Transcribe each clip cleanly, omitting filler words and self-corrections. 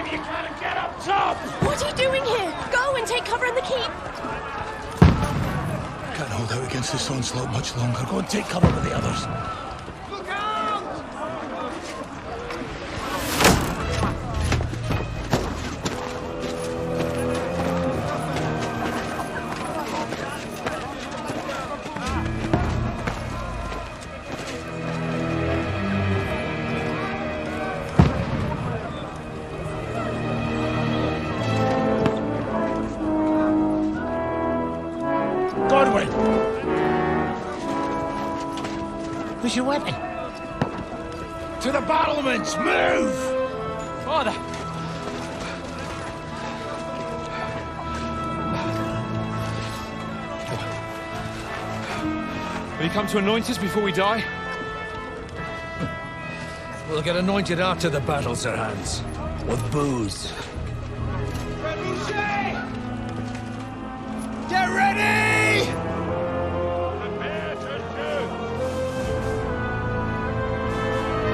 if you can and get up top! What are you doing here? Go and take cover in the keep! Can't hold out against this onslaught much longer. Go and take cover with the others. Look out! Godwin! Where's your weapon? To the battlements! Move! Father! Will you come to anoint us before we die? We'll get anointed after the battles are hands. With booze. Get ready! Prepare to shoot!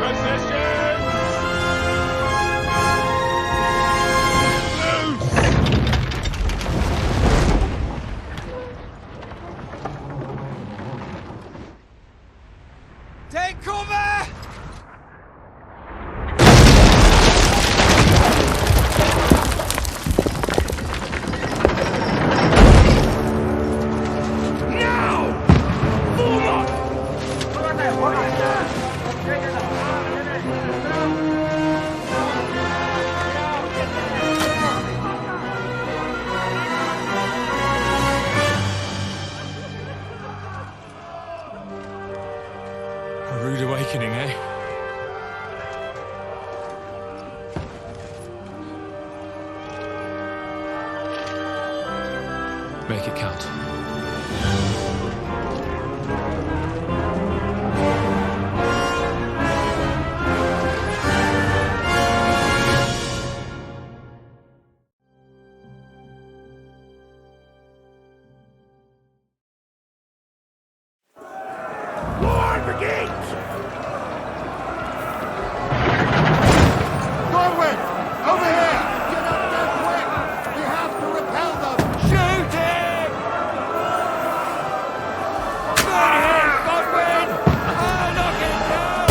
Position! Take cover! A rude awakening, eh? Make it count. War begins! Norway! Over here! Get up there quick! We have to repel them! Shoot him! Good hit, Godwin! Knock him down!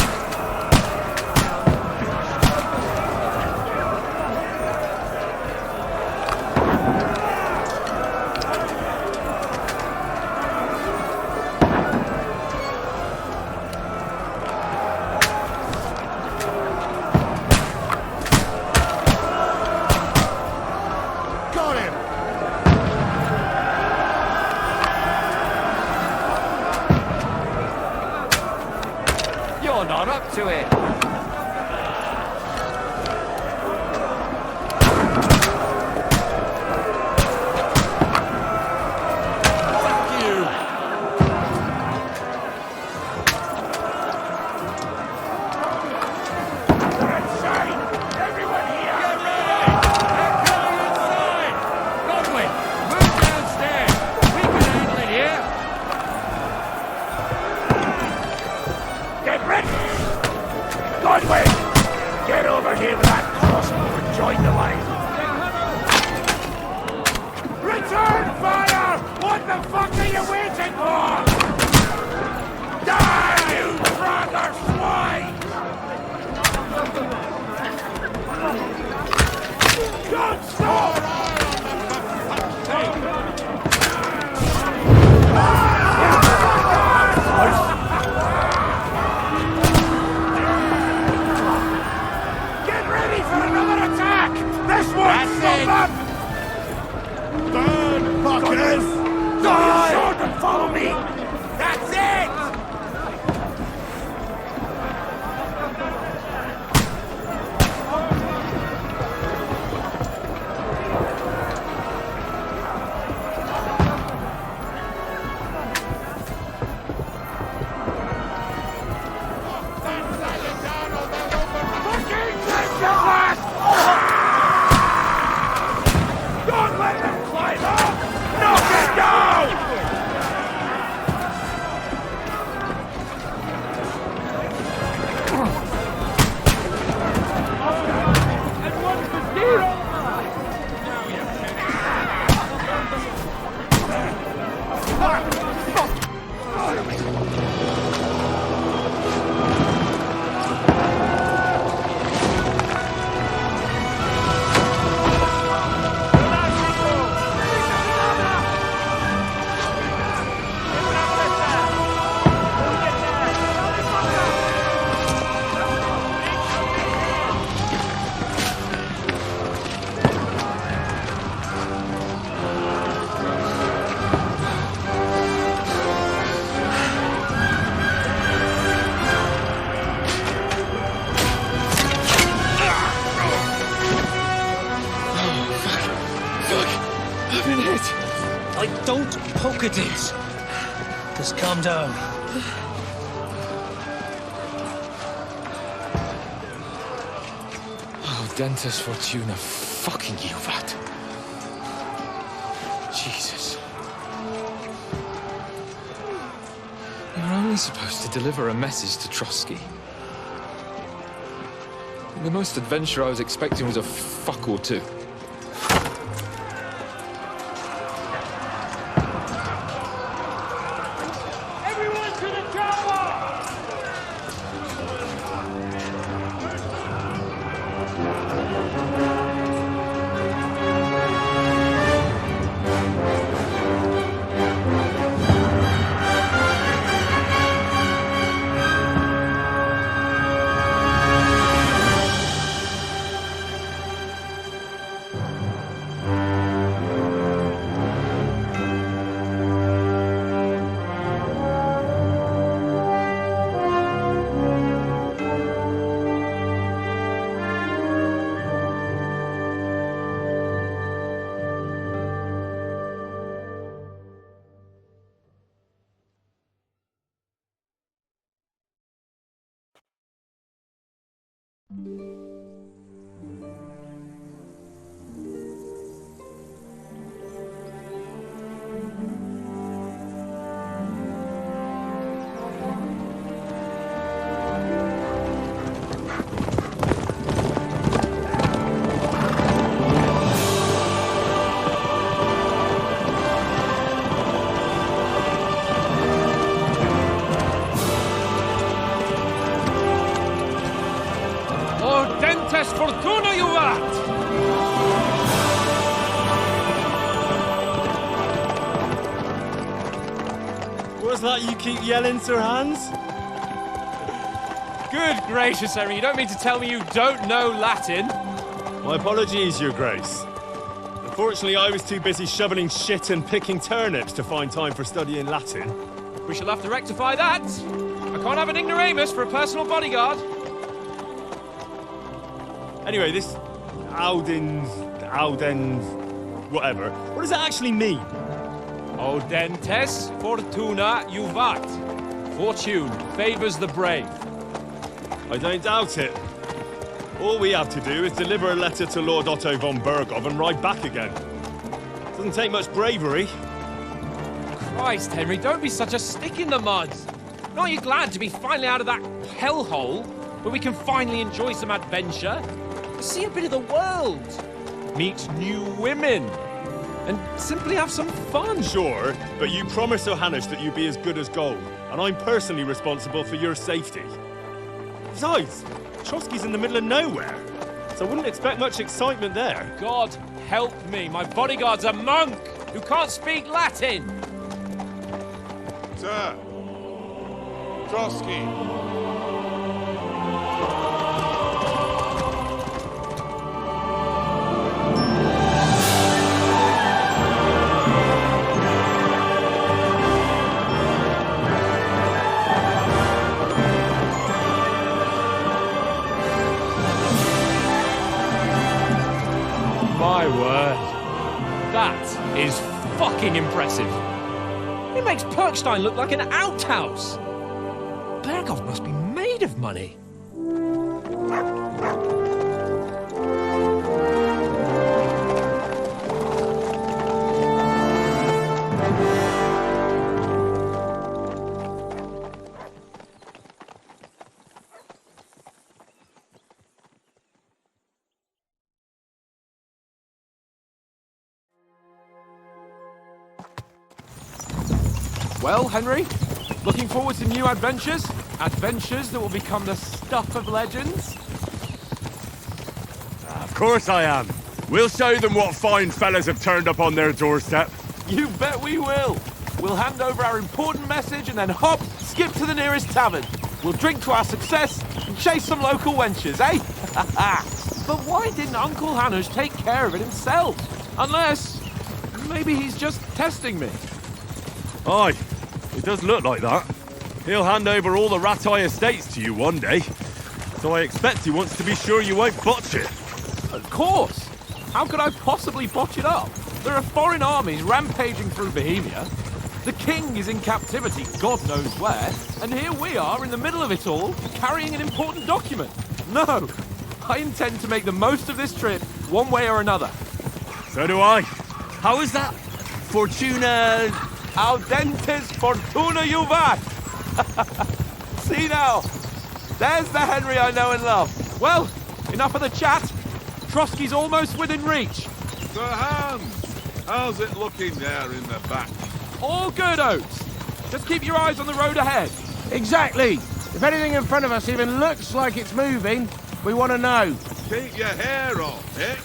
Got him! You're not up to it! Fuck you! Everyone here! Get ready! They're coming inside! Godwin, move downstairs! We can handle it here! Get ready! Godwin! Get over here with that crossbow and join the line! Return fire! What the fuck are you waiting for? Die, you brother swine! Don't stop! Get ready for another attack! This one's That's it. up! Burn, fuckers! Die! Sword and follow me! That's it! Don't let them climb up! Knock it I don't poke at it. Just calm down. Oh, Dentes Fortuna, fucking you, that. Jesus. You're only supposed to deliver a message to Trotsky. The most adventure I was expecting was a fuck or two. Everyone to the tower! Dentes Fortuna, you vat! What's that you keep yelling, Sir Hans? Good gracious, Henry, you don't mean to tell me you don't know Latin? My apologies, Your Grace. Unfortunately, I was too busy shoveling shit and picking turnips to find time for studying Latin. We shall have to rectify that. I can't have an ignoramus for a personal bodyguard. Anyway, this Audens, whatever. What does it actually mean? O Dentes Fortuna Juvat. Fortune favors the brave. I don't doubt it. All we have to do is deliver a letter to Lord Otto von Bergov and ride back again. Doesn't take much bravery. Christ, Henry, don't be such a stick in the mud. Aren't you glad to be finally out of that hellhole where we can finally enjoy some adventure? See a bit of the world, meet new women, and simply have some fun. Sure, but you promised Johannes that you'd be as good as gold, and I'm personally responsible for your safety. Besides, Trotsky's in the middle of nowhere, so I wouldn't expect much excitement there. God help me, my bodyguard's a monk who can't speak Latin. Sir, Trotsky. My word. That is fucking impressive. It makes Perkstein look like an outhouse. Bergov must be made of money. Well, Henry, looking forward to new adventures? Adventures that will become the stuff of legends? Of course I am. We'll show them what fine fellas have turned up on their doorstep. You bet we will. We'll hand over our important message and then hop, skip to the nearest tavern. We'll drink to our success and chase some local wenches, eh? But why didn't Uncle Hanush take care of it himself? Unless, maybe he's just testing me. Aye, it does look like that. He'll hand over all the Ratai estates to you one day. So I expect he wants to be sure you won't botch it. Of course. How could I possibly botch it up? There are foreign armies rampaging through Bohemia. The king is in captivity, God knows where, and here we are in the middle of it all, carrying an important document. No, I intend to make the most of this trip, one way or another. So do I. How is that? Fortuna... Audentes fortuna juvat! See now, there's the Henry I know and love. Well, enough of the chat. Trotsky's almost within reach. Sir Hans, how's it looking there in the back? All good, Oates. Just keep your eyes on the road ahead. Exactly. If anything in front of us even looks like it's moving, we want to know. Keep your hair on, eh?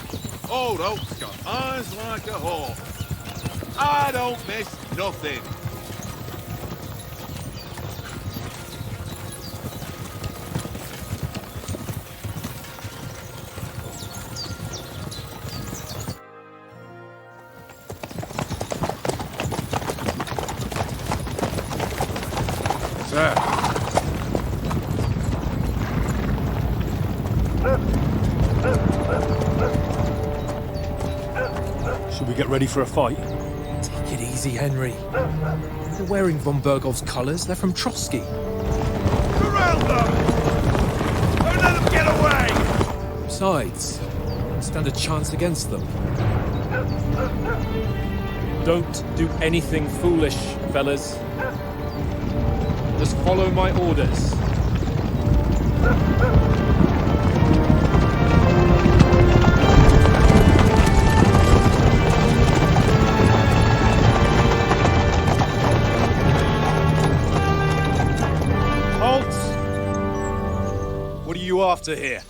Old Oak's got eyes like a hawk. I don't miss nothing. Sir. Should we get ready for a fight? Take it easy, Henry. They're wearing von Bergov's colours. They're from Trotsky. Corral them! Don't let them get away! Besides, stand a chance against them. Don't do anything foolish, fellas. Just follow my orders. Halt! What are you after here?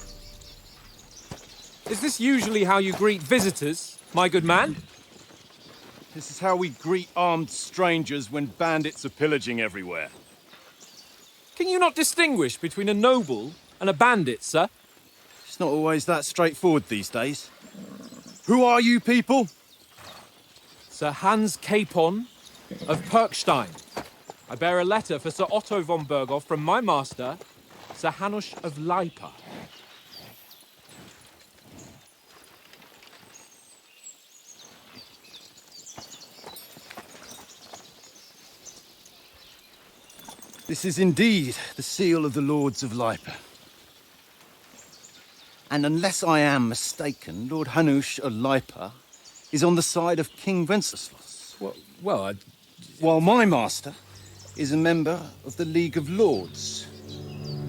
Is this usually how you greet visitors, my good man? This is how we greet armed strangers when bandits are pillaging everywhere. Can you not distinguish between a noble and a bandit, sir? It's not always that straightforward these days. Who are you people? Sir Hans Capon of Perkstein. I bear a letter for Sir Otto von Berghoff from my master, Sir Hanush of Lipa. This is indeed the seal of the Lords of Lipa. And unless I am mistaken, Lord Hanush of Lipa is on the side of King Wenceslas. While my master is a member of the League of Lords,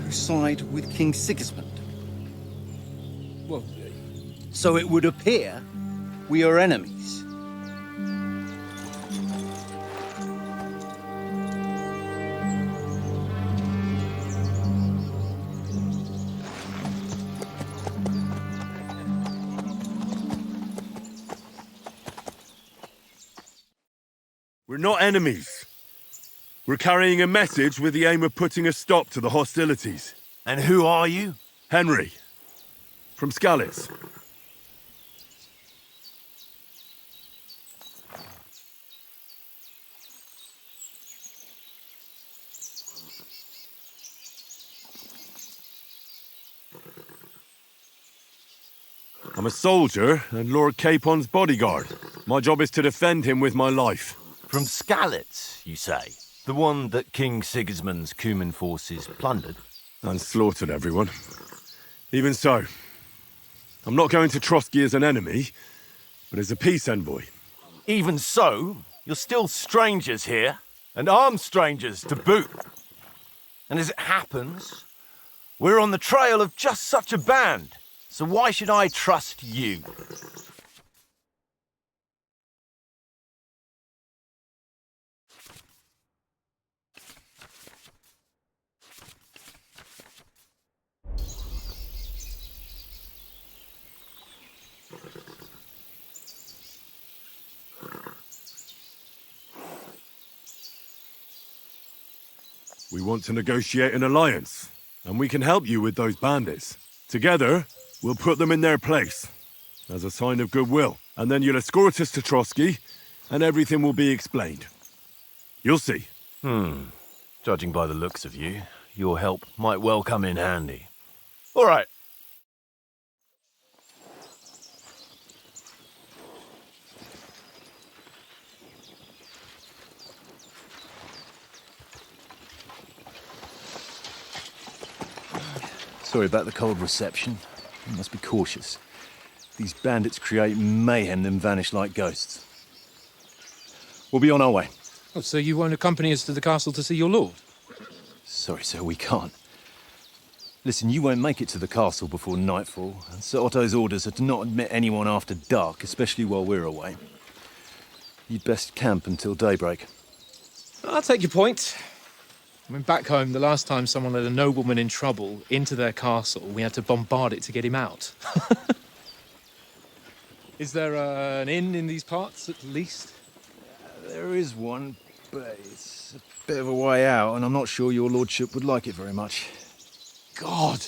who side with King Sigismund. So it would appear we are enemies. We're not enemies. We're carrying a message with the aim of putting a stop to the hostilities. And who are you? Henry, from Skalitz. I'm a soldier and Lord Capon's bodyguard. My job is to defend him with my life. From Skalitz, you say? The one that King Sigismund's Cuman forces plundered? And slaughtered everyone. Even so, I'm not going to Trotsky as an enemy, but as a peace envoy. Even so, you're still strangers here, and armed strangers to boot. And as it happens, we're on the trail of just such a band, so why should I trust you? We want to negotiate an alliance, and we can help you with those bandits. Together, we'll put them in their place, as a sign of goodwill. And then you'll escort us to Trotsky, and everything will be explained. You'll see. Judging by the looks of you, your help might well come in handy. All right. Sorry about the cold reception. You must be cautious. These bandits create mayhem, then vanish like ghosts. We'll be on our way. Oh, so you won't accompany us to the castle to see your lord? Sorry, sir, we can't. Listen, you won't make it to the castle before nightfall, and Sir Otto's orders are to not admit anyone after dark, especially while we're away. You'd best camp until daybreak. I'll take your point. I mean, back home, the last time someone let a nobleman in trouble into their castle, we had to bombard it to get him out. Is there an inn in these parts, at least? There is one, but it's a bit of a way out, and I'm not sure your lordship would like it very much. God!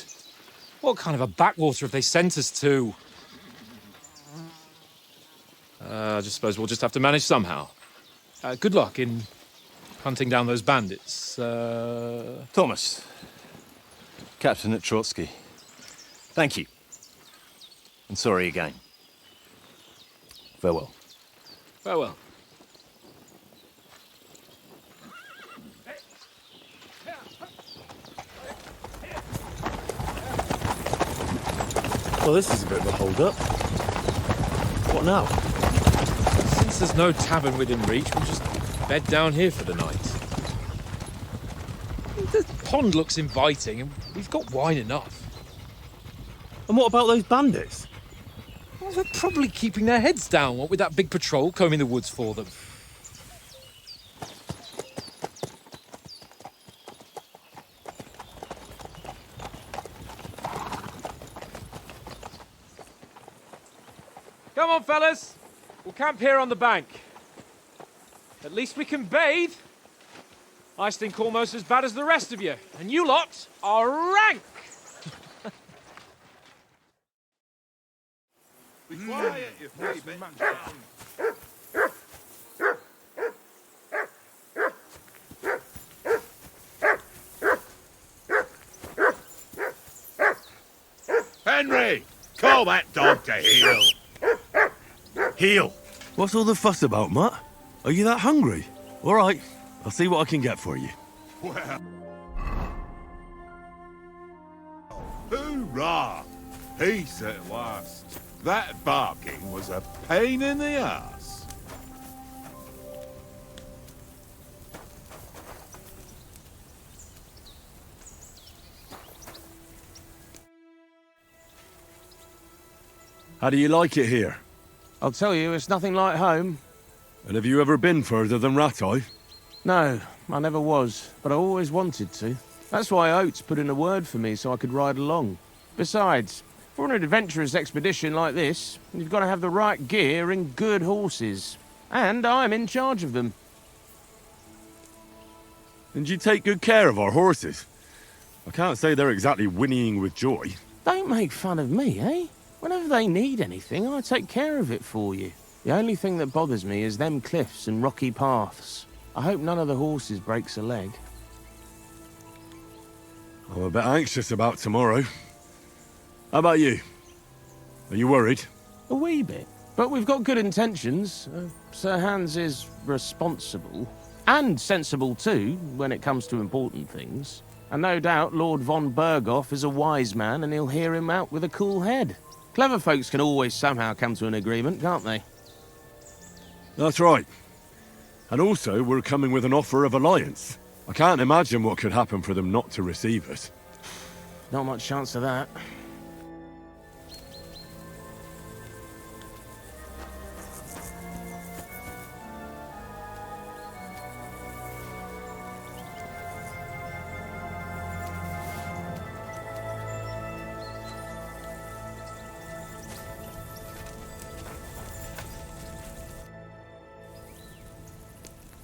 What kind of a backwater have they sent us to? I just suppose we'll just have to manage somehow. Good luck in hunting down those bandits. Thomas, Captain at Trotsky. Thank you. And sorry again. Farewell. Farewell. Well, this is a bit of a hold-up. What now? Since there's no tavern within reach, we'll just bed down here for the night. The pond looks inviting, and we've got wine enough. And what about those bandits? Well, they're probably keeping their heads down, what with that big patrol combing the woods for them. Come on, fellas. We'll camp here on the bank. At least we can bathe. I stink almost as bad as the rest of you, and you lot are rank! Be quiet, you three bit. Henry, call that dog to heel. Heel. What's all the fuss about, Matt? Are you that hungry? All right, I'll see what I can get for you. Well. Hoorah! Peace at last. That barking was a pain in the ass. How do you like it here? I'll tell you, it's nothing like home. And have you ever been further than Rattay? No, I never was, but I always wanted to. That's why Oates put in a word for me so I could ride along. Besides, for an adventurous expedition like this, you've got to have the right gear and good horses. And I'm in charge of them. And you take good care of our horses. I can't say they're exactly whinnying with joy. Don't make fun of me, eh? Whenever they need anything, I take care of it for you. The only thing that bothers me is them cliffs and rocky paths. I hope none of the horses breaks a leg. I'm a bit anxious about tomorrow. How about you? Are you worried? A wee bit. But we've got good intentions. Sir Hans is responsible. And sensible too, when it comes to important things. And no doubt Lord von Berghoff is a wise man and he'll hear him out with a cool head. Clever folks can always somehow come to an agreement, can't they? That's right. And also, we're coming with an offer of alliance. I can't imagine what could happen for them not to receive us. Not much chance of that.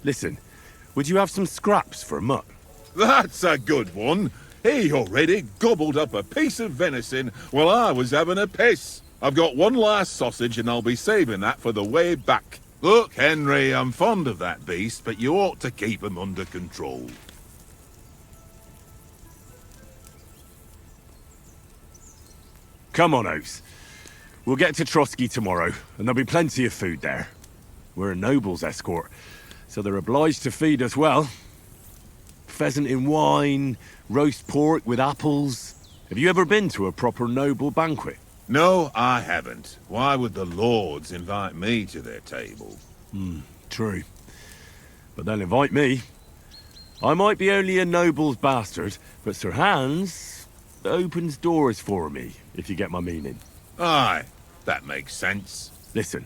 Listen, would you have some scraps for Mutt? That's a good one. He already gobbled up a piece of venison while I was having a piss. I've got one last sausage and I'll be saving that for the way back. Look, Henry, I'm fond of that beast, but you ought to keep him under control. Come on, Oates. We'll get to Trotsky tomorrow, and there'll be plenty of food there. We're a noble's escort, so they're obliged to feed us well. Pheasant in wine, roast pork with apples. Have you ever been to a proper noble banquet? No, I haven't. Why would the lords invite me to their table? True. But they'll invite me. I might be only a noble's bastard, but Sir Hans opens doors for me, if you get my meaning. Aye, that makes sense. Listen,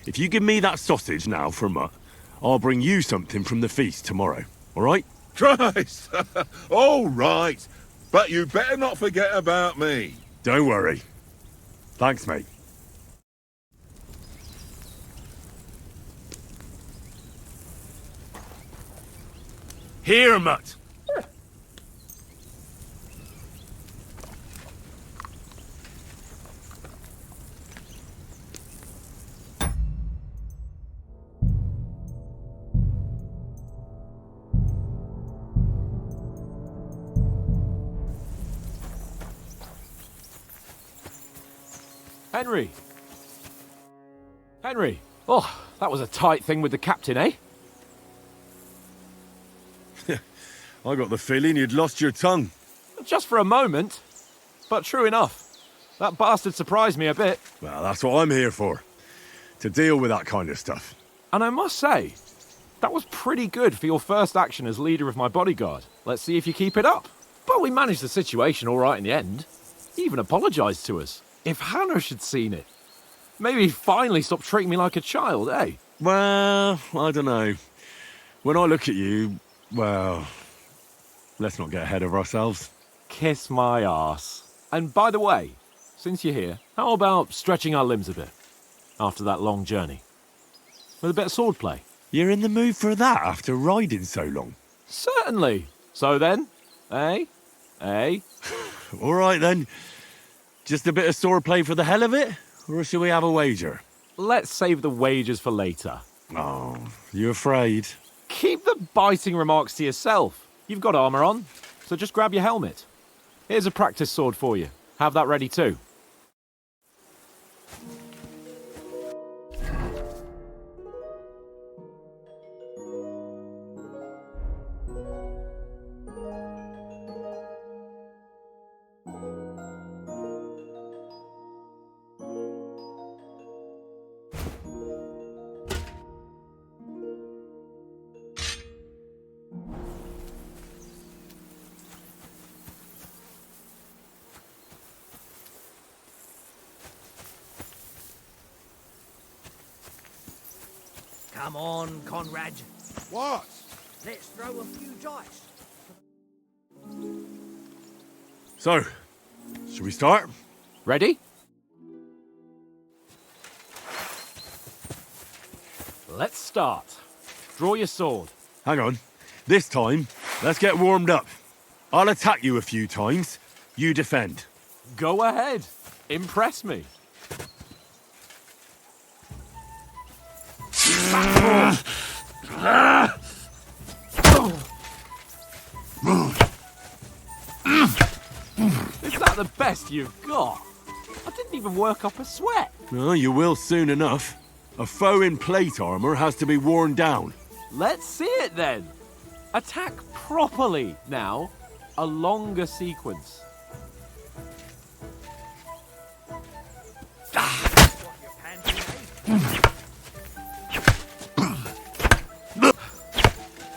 if you give me that sausage now for Mutt, I'll bring you something from the feast tomorrow, all right? Christ! All right, but you better not forget about me. Don't worry. Thanks, mate. Here, Mutt. Henry! Henry! Oh, that was a tight thing with the captain, eh? I got the feeling you'd lost your tongue. Just for a moment. But true enough. That bastard surprised me a bit. Well, that's what I'm here for. To deal with that kind of stuff. And I must say, that was pretty good for your first action as leader of my bodyguard. Let's see if you keep it up. But we managed the situation all right in the end. He even apologised to us. If Hanush had seen it, maybe he'd finally stop treating me like a child, eh? Well, I don't know. When I look at you, well, let's not get ahead of ourselves. Kiss my arse. And by the way, since you're here, how about stretching our limbs a bit after that long journey? With a bit of swordplay. You're in the mood for that after riding so long? Certainly. So then, eh? Eh? All right then. Just a bit of swordplay for the hell of it? Or shall we have a wager? Let's save the wagers for later. Oh, you afraid? Keep the biting remarks to yourself. You've got armour on, so just grab your helmet. Here's a practice sword for you. Have that ready too. Come on, Conrad. What? Let's throw a few dice. So, shall we start? Ready? Let's start. Draw your sword. Hang on. This time, let's get warmed up. I'll attack you a few times. You defend. Go ahead. Impress me. Is that the best you've got? I didn't even work up a sweat. Oh, you will soon enough. A foe in plate armor has to be worn down. Let's see it then. Attack properly now. A longer sequence.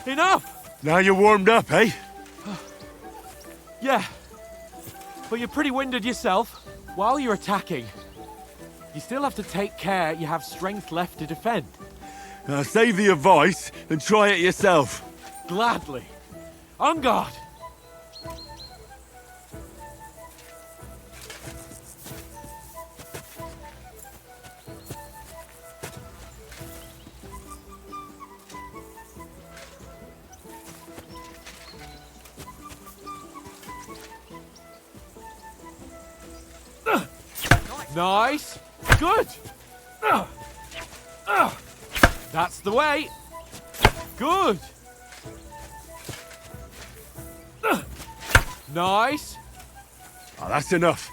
Enough! Now you're warmed up, eh? Yeah. But you're pretty winded yourself. While you're attacking, you still have to take care you have strength left to defend. Save the advice and try it yourself. Gladly. On guard! Nice. Good. That's the way. Good. Nice. Oh, that's enough.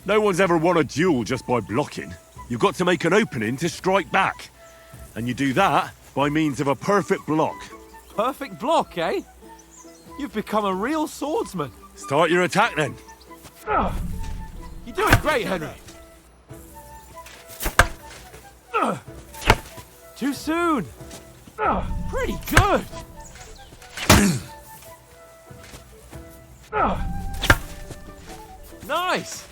No one's ever won a duel just by blocking. You've got to make an opening to strike back. And you do that by means of a perfect block. Perfect block, eh? You've become a real swordsman. Start your attack then. You're doing great, Henry. Too soon. Pretty good. Nice.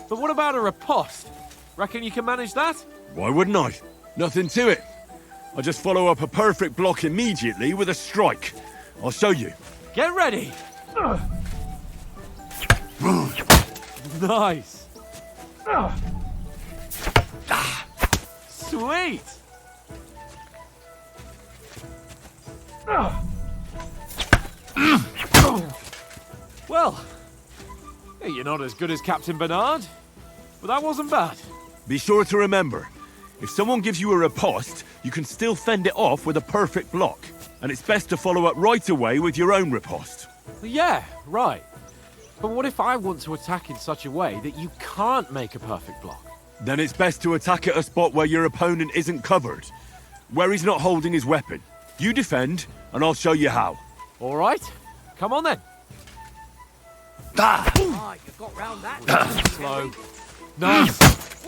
But what about a riposte? Reckon you can manage that? Why wouldn't I? Nothing to it. I just follow up a perfect block immediately with a strike. I'll show you. Get ready. Nice. Sweet. Well, you're not as good as Captain Bernard, but that wasn't bad. Be sure to remember, if someone gives you a riposte, you can still fend it off with a perfect block. And it's best to follow up right away with your own riposte. Yeah, right. But what if I want to attack in such a way that you can't make a perfect block? Then it's best to attack at a spot where your opponent isn't covered, where he's not holding his weapon. You defend, and I'll show you how. All right, come on then. Right, you've got round that. Slow. Nice.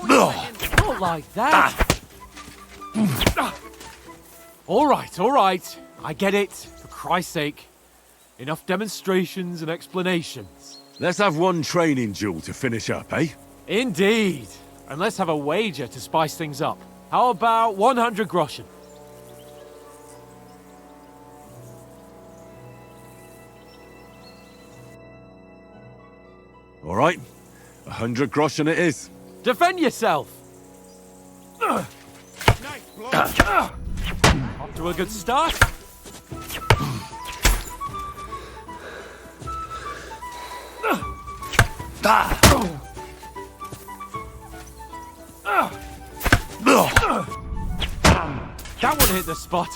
Not like that. All right. I get it. For Christ's sake. Enough demonstrations and explanations. Let's have one training duel to finish up, eh? Indeed. And let's have a wager to spice things up. How about 100 groschen? All right. 100 groschen it is. Defend yourself! Off to a good start. That one hit the spot.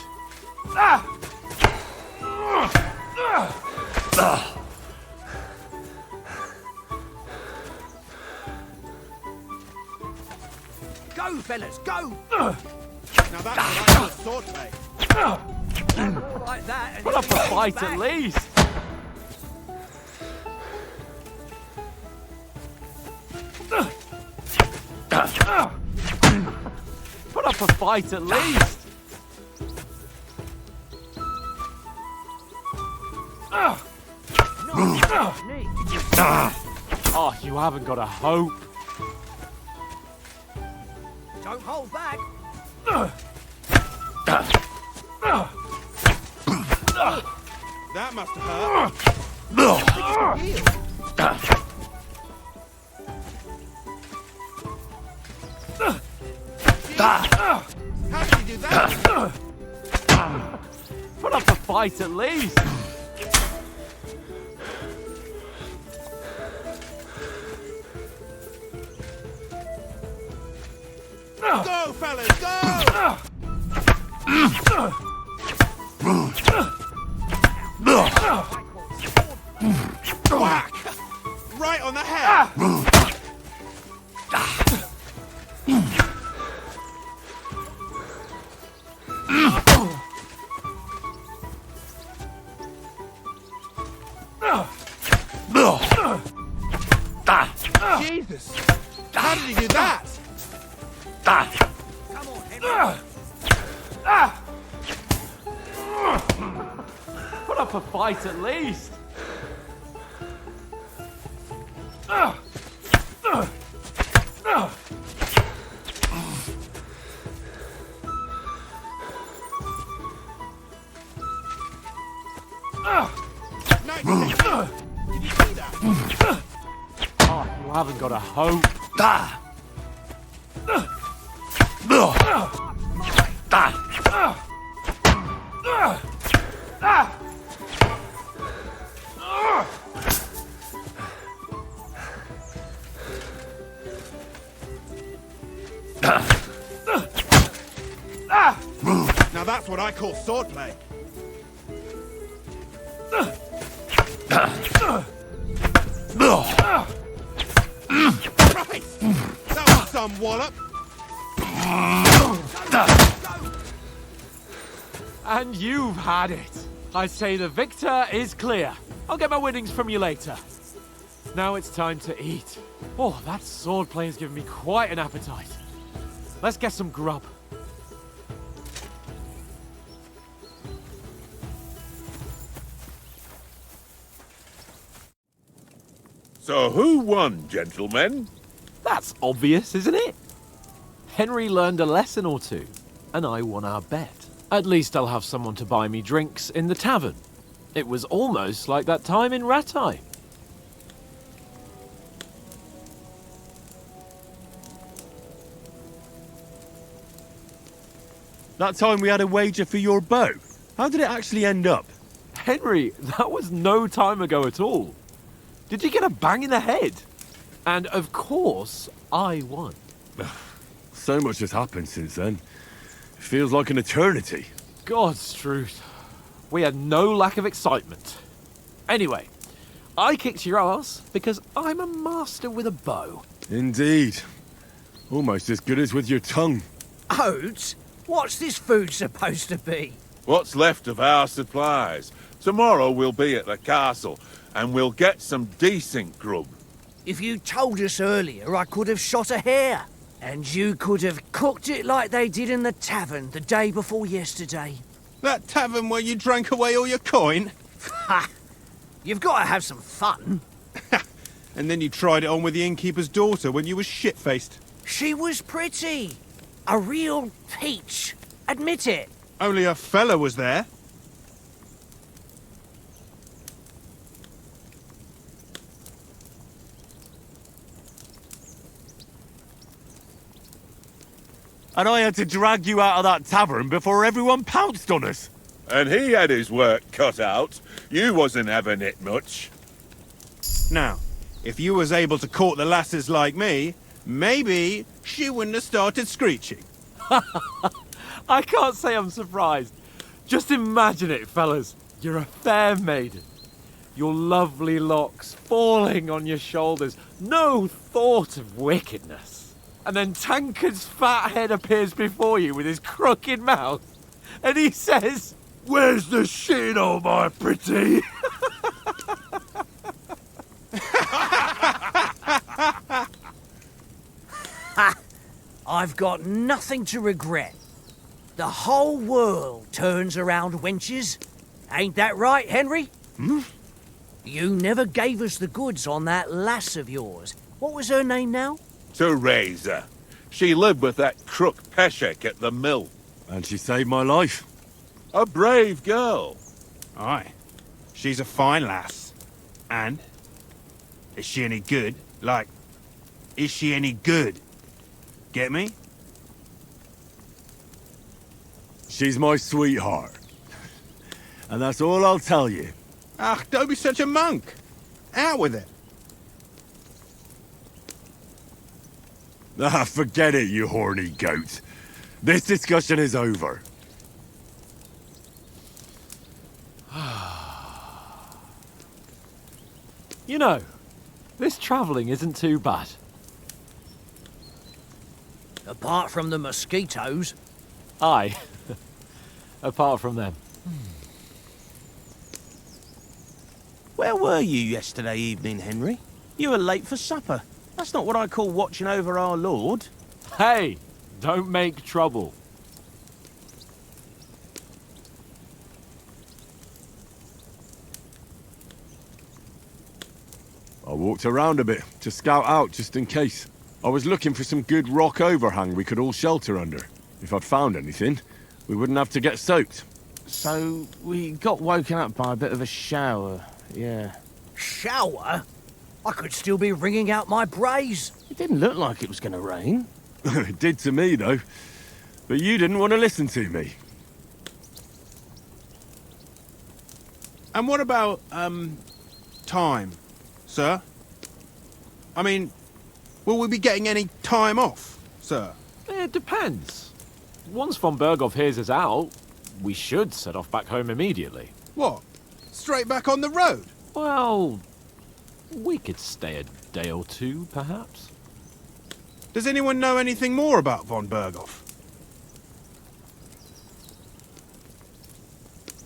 Go, fellas, go! Now that's what I call swordplay. Like that. And Put up a fight at least. Put up a fight at least. Oh, you haven't got a hope. Don't hold back. That must have hurt. How did you do that? Put up a fight at least. Go, fellas, go! Whack! Right on the head! Jesus! How did he do that? Come on, Henry. Put up a fight at least. Nice. Did you see that? Oh, you haven't got a hope. Now that's what I call swordplay. Christ! That was some wallop. And you've had it. I say the victor is clear. I'll get my winnings from you later. now it's time to eat. Oh, that swordplay has given me quite an appetite. Let's get some grub. So who won, gentlemen? That's obvious, isn't it? Henry learned a lesson or two, and I won our bet. At least I'll have someone to buy me drinks in the tavern. It was almost like that time in Rattay. That time we had a wager for your bow. How did it actually end up? Henry, that was no time ago at all. Did you get a bang in the head? And of course, I won. So much has happened since then. It feels like an eternity. God's truth. We had no lack of excitement. Anyway, I kicked your ass because I'm a master with a bow. Indeed. Almost as good as with your tongue. Oats? What's this food supposed to be? What's left of our supplies. Tomorrow we'll be at the castle, and we'll get some decent grub. If you told us earlier, I could have shot a hare. And you could have cooked it like they did in the tavern the day before yesterday. That tavern where you drank away all your coin? Ha! You've got to have some fun. And then you tried it on with the innkeeper's daughter when you were shit-faced. She was pretty. A real peach. Admit it. Only a fella was there. And I had to drag you out of that tavern before everyone pounced on us. And he had his work cut out. You wasn't having it much. Now, if you was able to court the lasses like me, maybe she wouldn't have started screeching. I can't say I'm surprised. Just imagine it, fellas. You're a fair maiden. Your lovely locks falling on your shoulders. No thought of wickedness. And then Tankard's fat head appears before you with his crooked mouth. And he says, "Where's the shit, oh my pretty?" I've got nothing to regret. The whole world turns around wenches. Ain't that right, Henry? Hmm? You never gave us the goods on that lass of yours. What was her name now? Teresa. She lived with that crook Peshek at the mill. And she saved my life. A brave girl. Aye. She's a fine lass. And? Is she any good? Like, is she any good? Get me? She's my sweetheart. And that's all I'll tell you. Ah, don't be such a monk. Out with it. Ah, forget it, you horny goat. This discussion is over. You know, this travelling isn't too bad. Apart from the mosquitoes. Aye. Apart from them. Where were you yesterday evening, Henry? You were late for supper. That's not what I call watching over our Lord. Hey, don't make trouble. I walked around a bit to scout out just in case. I was looking for some good rock overhang we could all shelter under. If I'd found anything, we wouldn't have to get soaked. So, we got woken up by a bit of a shower, yeah. Shower? I could still be wringing out my brays. It didn't look like it was going to rain. It did to me, though. But you didn't want to listen to me. And what about, time, sir? I mean, will we be getting any time off, sir? It depends. Once von Berghoff hears us out, we should set off back home immediately. What? Straight back on the road? Well, we could stay a day or two, perhaps. Does anyone know anything more about von Berghoff?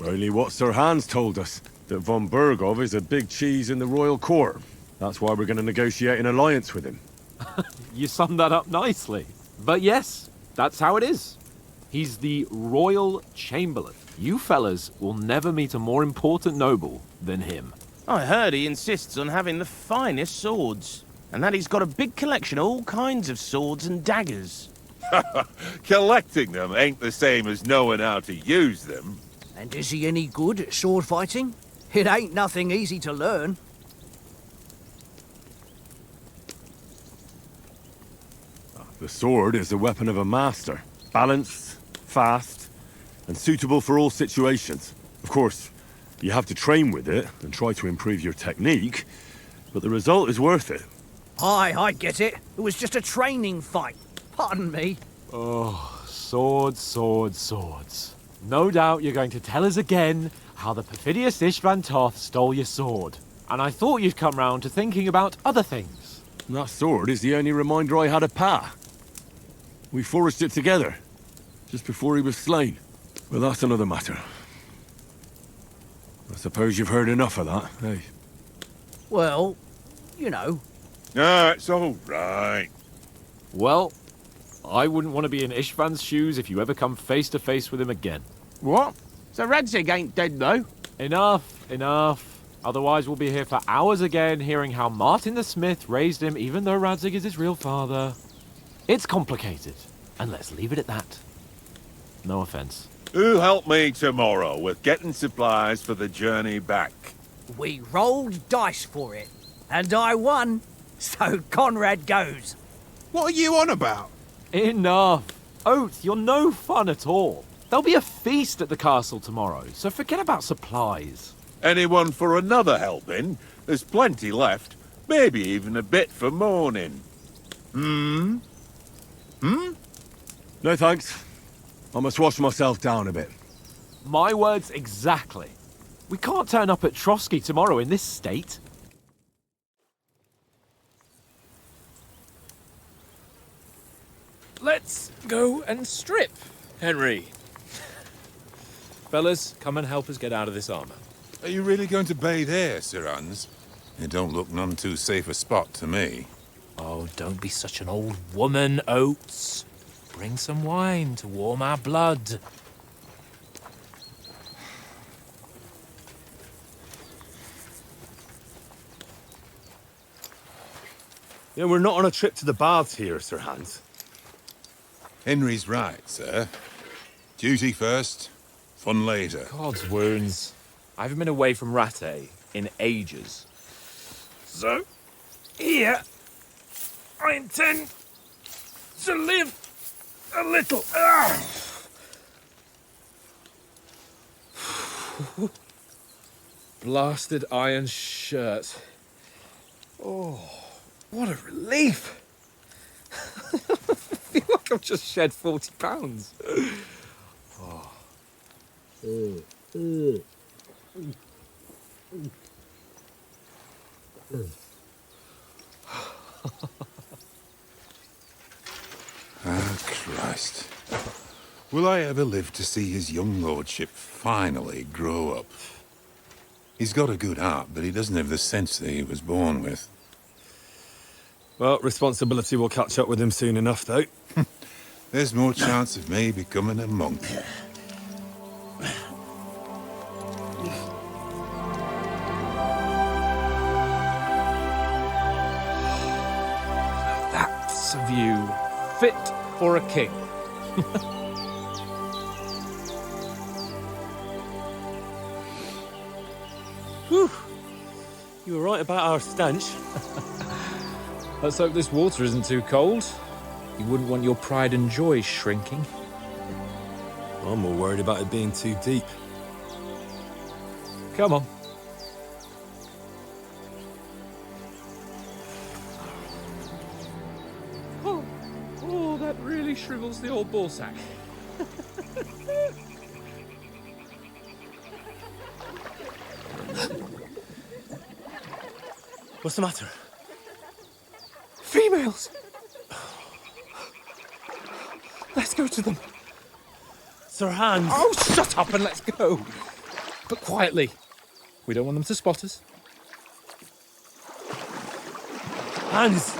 Only what Sir Hans told us, that von Berghoff is a big cheese in the royal court. That's why we're going to negotiate an alliance with him. You summed that up nicely. But yes, that's how it is. He's the Royal Chamberlain. You fellas will never meet a more important noble than him. I heard he insists on having the finest swords, and that he's got a big collection of all kinds of swords and daggers. Collecting them ain't the same as knowing how to use them. And is he any good at sword fighting? It ain't nothing easy to learn. The sword is the weapon of a master. Balanced, fast, and suitable for all situations. Of course, you have to train with it and try to improve your technique, but the result is worth it. Aye, I get it. It was just a training fight. Pardon me. Oh, swords, swords, swords. No doubt you're going to tell us again how the perfidious Ishvan Toth stole your sword. And I thought you'd come round to thinking about other things. And that sword is the only reminder I had of Pa. We forged it together, just before he was slain. But that's another matter. I suppose you've heard enough of that, eh? Well, you know. Ah, it's all right. Well, I wouldn't want to be in Ishvan's shoes if you ever come face to face with him again. What? So Radzig ain't dead, though? Enough, enough. Otherwise we'll be here for hours again hearing how Martin the Smith raised him even though Radzig is his real father. It's complicated, and let's leave it at that. No offense. Who'll help me tomorrow with getting supplies for the journey back? We rolled dice for it, and I won, so Conrad goes. What are you on about? Enough. Oath, you're no fun at all. There'll be a feast at the castle tomorrow, so forget about supplies. Anyone for another helping? There's plenty left. Maybe even a bit for morning. Hmm? No thanks. I must wash myself down a bit. My words exactly. We can't turn up at Trotsky tomorrow in this state. Let's go and strip, Henry. Fellas, come and help us get out of this armor. Are you really going to bathe here, Sir Hans? It don't look none too safe a spot to me. Oh, don't be such an old woman, Oates. Bring some wine to warm our blood. Yeah, we're not on a trip to the baths here, Sir Hans. Henry's right, sir. Duty first, fun later. God's wounds. I haven't been away from Rattay in ages. So, here, I intend to live a little. Blasted iron shirt. Oh, what a relief. I feel like I've just shed 40 pounds. Oh. Ah, Christ. Will I ever live to see his young lordship finally grow up? He's got a good heart, but he doesn't have the sense that he was born with. Well, responsibility will catch up with him soon enough, though. There's more chance of me becoming a monk. That's a view fit for a king. Whew. You were right about our stench. Let's hope this water isn't too cold. You wouldn't want your pride and joy shrinking. I'm more worried about it being too deep. Come on. Oh, that really shrivels the old ball sack. What's the matter? Females! Let's go to them. Sir Hans! Oh, shut up and let's go. But quietly. We don't want them to spot us. Hans!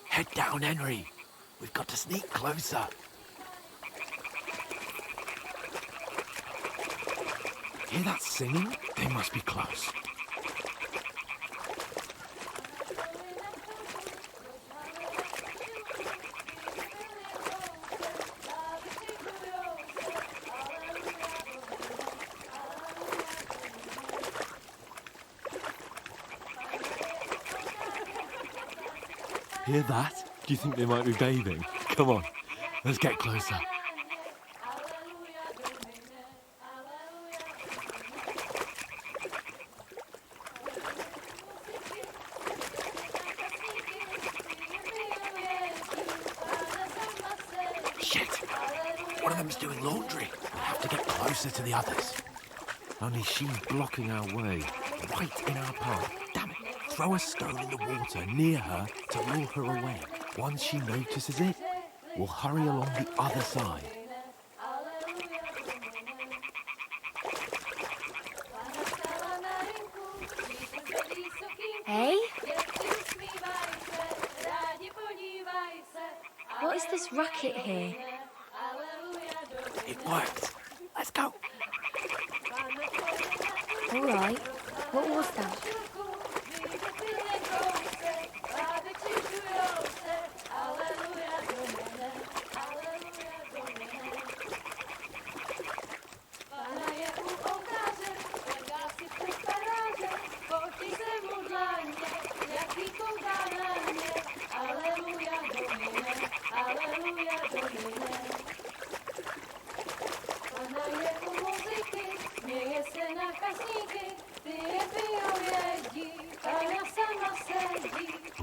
Head down, Henry. We've got to sneak closer. Hear that singing? They must be close. Hear that? Do you think they might be bathing? Come on, let's get closer. Shit! One of them's doing laundry. We'll have to get closer to the others. Only she's blocking our way, right in our path. Damn it! Throw a stone in the water near her to lure her away. Once she notices it, we'll hurry along the other side. Hey? What is this racket here? It worked. Let's go. All right. What was that?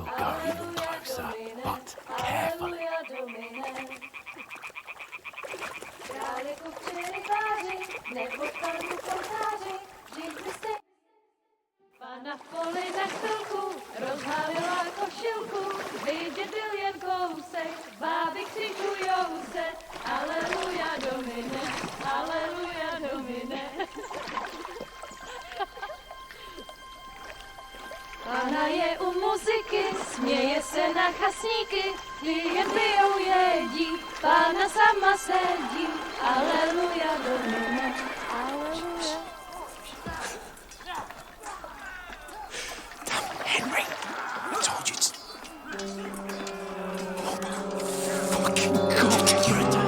We'll go even closer, but carefully. Na poli za chvilku rozhálila košilku, vidět byl jen kousek, báby křičujou se, aleluja domine, aleluja domine. Pana je u muziky, směje se na chasníky, klienty jen jedí, Pána sama sedí, aleluja domine, aleluja. Henry, I told you to... Oh, fucking God, you're a dog.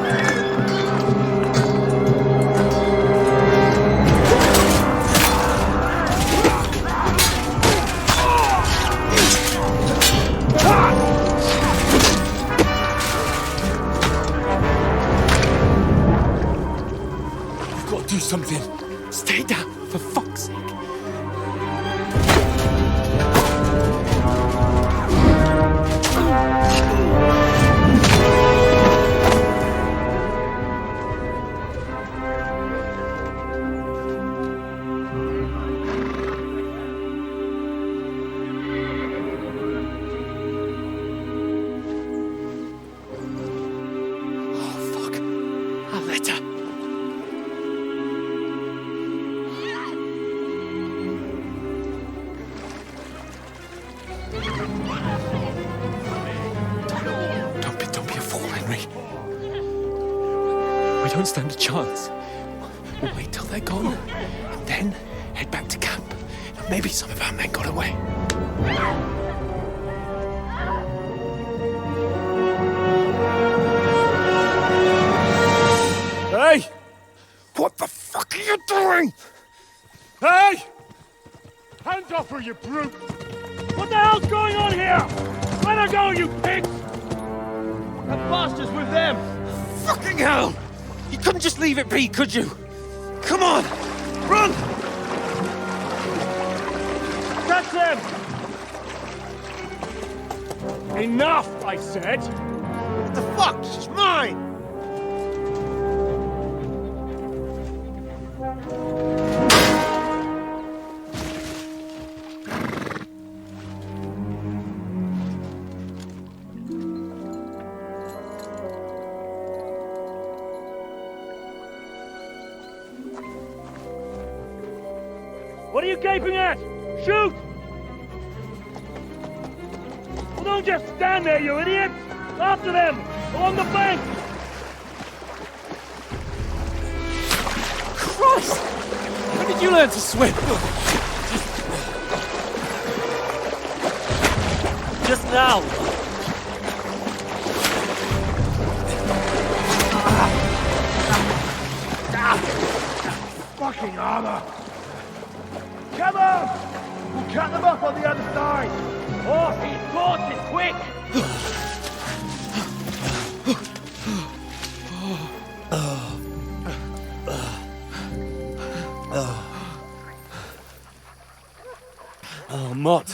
You've got to do something. Stay down, for fuck's sake. Don't be a fool, Henry. We don't stand a chance. We'll wait till they're gone, and then head back to camp. Maybe some of our men got away. Hey! What the fuck are you doing? Hey! Hands off her, you brute! What the hell's going on here? Let her go, you pigs! That bastard's with them! Fucking hell! You couldn't just leave it be, could you? Come on! Run! Catch them! Enough, I said! What the fuck? She's mine! What are you gaping at? Shoot! Well, don't just stand there, you idiot! After them! Along the bank! Christ! When did you learn to swim? Just now! Fucking armor! Come on! We'll cut them up on the other side! Oh, he's caught it, quick! Oh, Mott.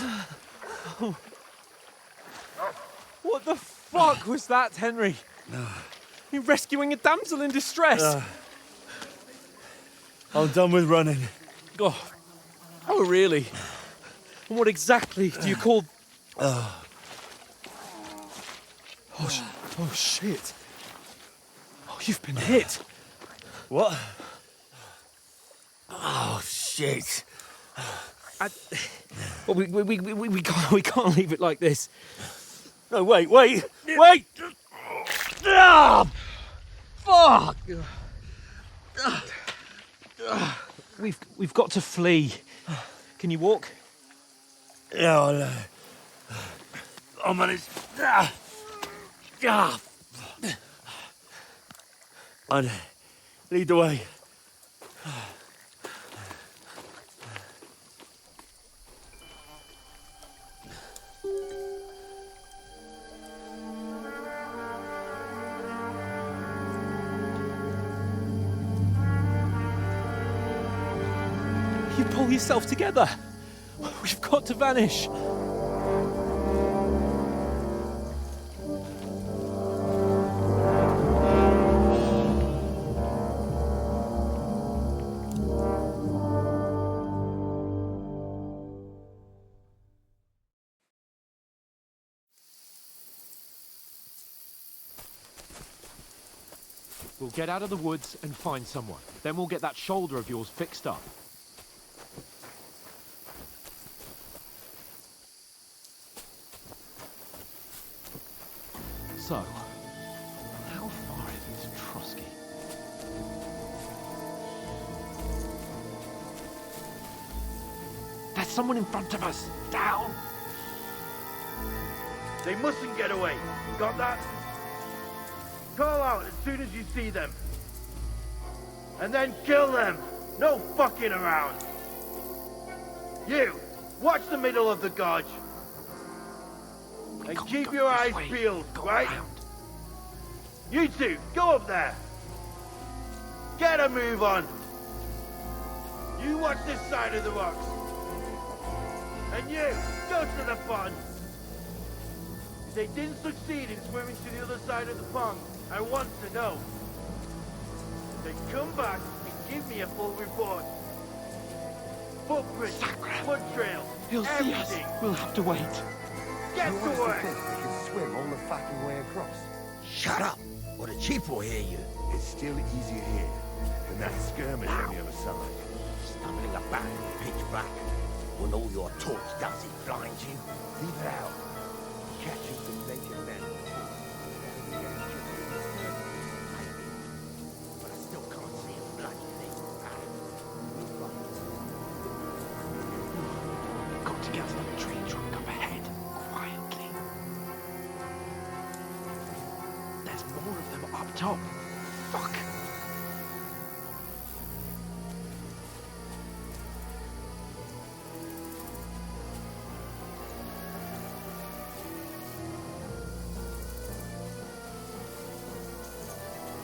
What the fuck was that, Henry? You're rescuing a damsel in distress. I'm done with running. Oh, really? And what exactly do you call... Oh, shit. Oh, you've been hit. What? Oh, shit. Well, we can't leave it like this. No, wait! Ah! Fuck! We've got to flee. Can you walk? Yeah, I'll manage. I'd lead the way. You pull yourself together. We've got to vanish. We'll get out of the woods and find someone. Then we'll get that shoulder of yours fixed up. So, how far is it to Trotsky? There's someone in front of us! Down! They mustn't get away. Got that? Call out as soon as you see them. And then kill them. No fucking around. You, watch the middle of the gorge. And keep your eyes peeled, right? You two, go up there. Get a move on. You watch this side of the rocks. And you, go to the pond. If they didn't succeed in swimming to the other side of the pond, I want to know. Then come back and give me a full report. Footprints, blood trails, He'll see us. everything. We'll have to wait. Get to work. We can swim all the fucking way across. Shut up, or the chief will hear you. It's still easier here than that skirmish on the other side. Stumbling about in pitch black. When all your talk does is blind you. Leave it out. Catching some naked men. But I still can't see a bloody thing. Got to get to that tree trunk up ahead, quietly. There's more of them up top. Fuck!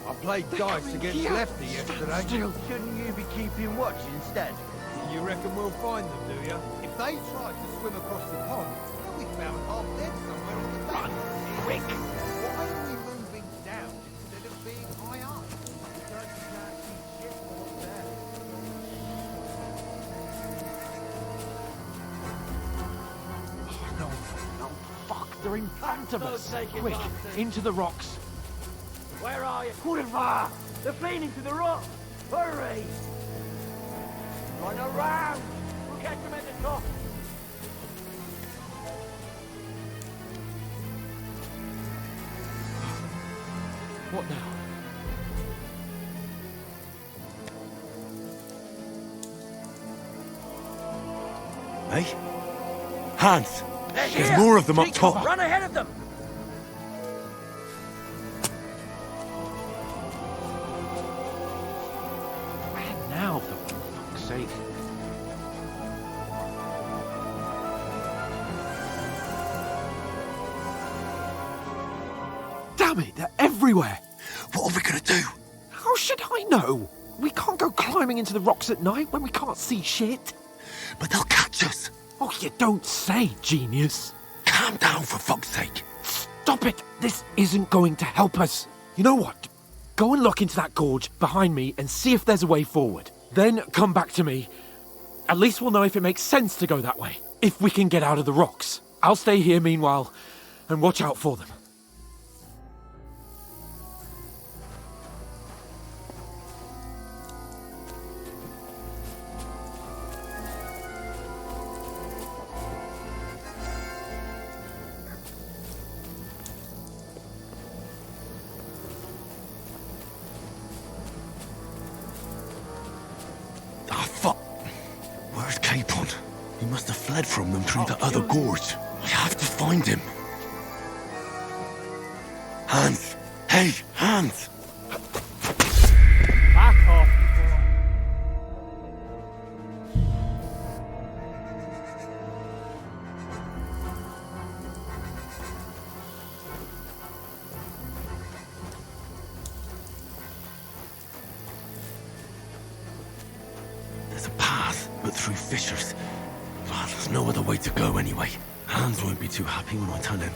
I played dice against Lefty yesterday. Shouldn't you be keeping watch instead? You reckon we'll find them, do you? If they tried to swim across the pond, they'll be found half dead somewhere on the bank. Quick! Why are we moving down instead of being high up? Because you can't see shit from up there. No, fuck! They're in front of us! Quick, into the rocks! Where are you? Kurva! They're fleeing into the rock! Hurry! Run around! catch him at the top. What now? Hey? Hans! There's more of them up top. Run ahead of them! Where now, for fuck's sake? Damn it, they're everywhere! What are we gonna do? How should I know? We can't go climbing into the rocks at night when we can't see shit. But they'll catch us. Oh, you don't say, genius. Calm down, for fuck's sake. Stop it! This isn't going to help us. You know what? Go and look into that gorge behind me and see if there's a way forward. Then come back to me. At least we'll know if it makes sense to go that way. If we can get out of the rocks. I'll stay here meanwhile and watch out for them. Where's Capon? He must have fled from them through the other gorge. I have to find him. Hans! Hey, Hans! Back off. There's a path, but through fissures. Well, there's no other way to go anyway. Hans won't be too happy when I tell him.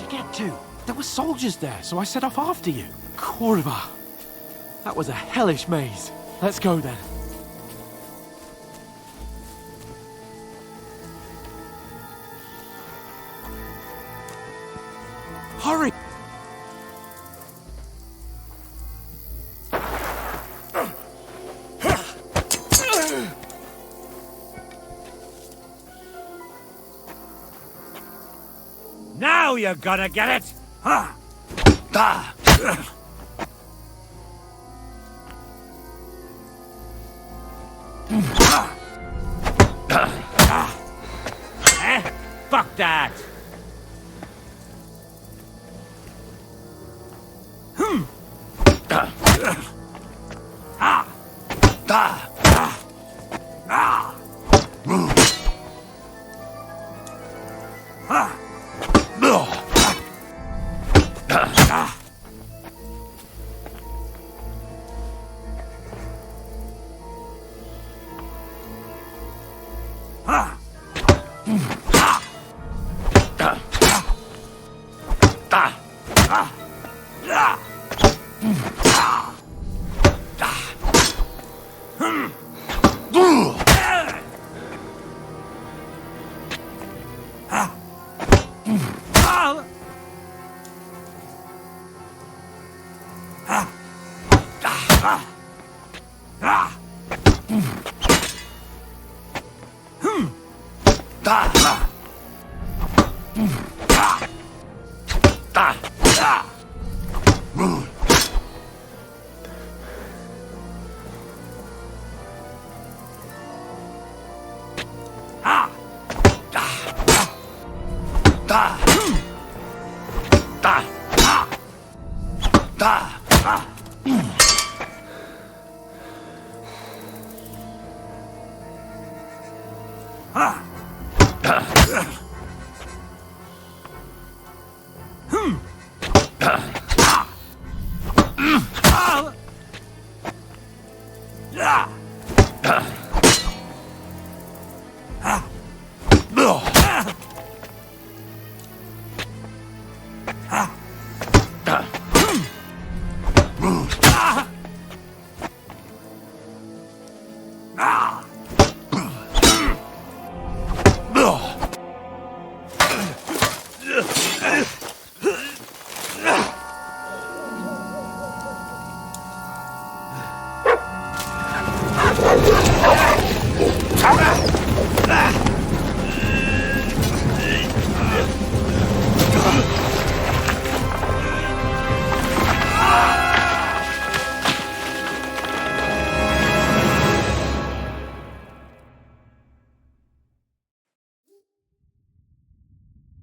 Get to? There were soldiers there, so I set off after you. Kurva. That was a hellish maze. Let's go then. Hurry! Now you're gonna get it! Ha! Ah! Eh? Fuck that!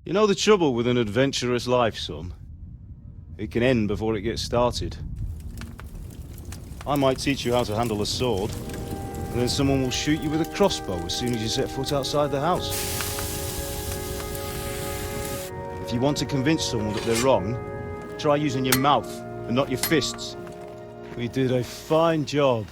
You know the trouble with an adventurous life, son? It can end before it gets started. I might teach you how to handle a sword, and then someone will shoot you with a crossbow as soon as you set foot outside the house. If you want to convince someone that they're wrong, try using your mouth and not your fists. We did a fine job.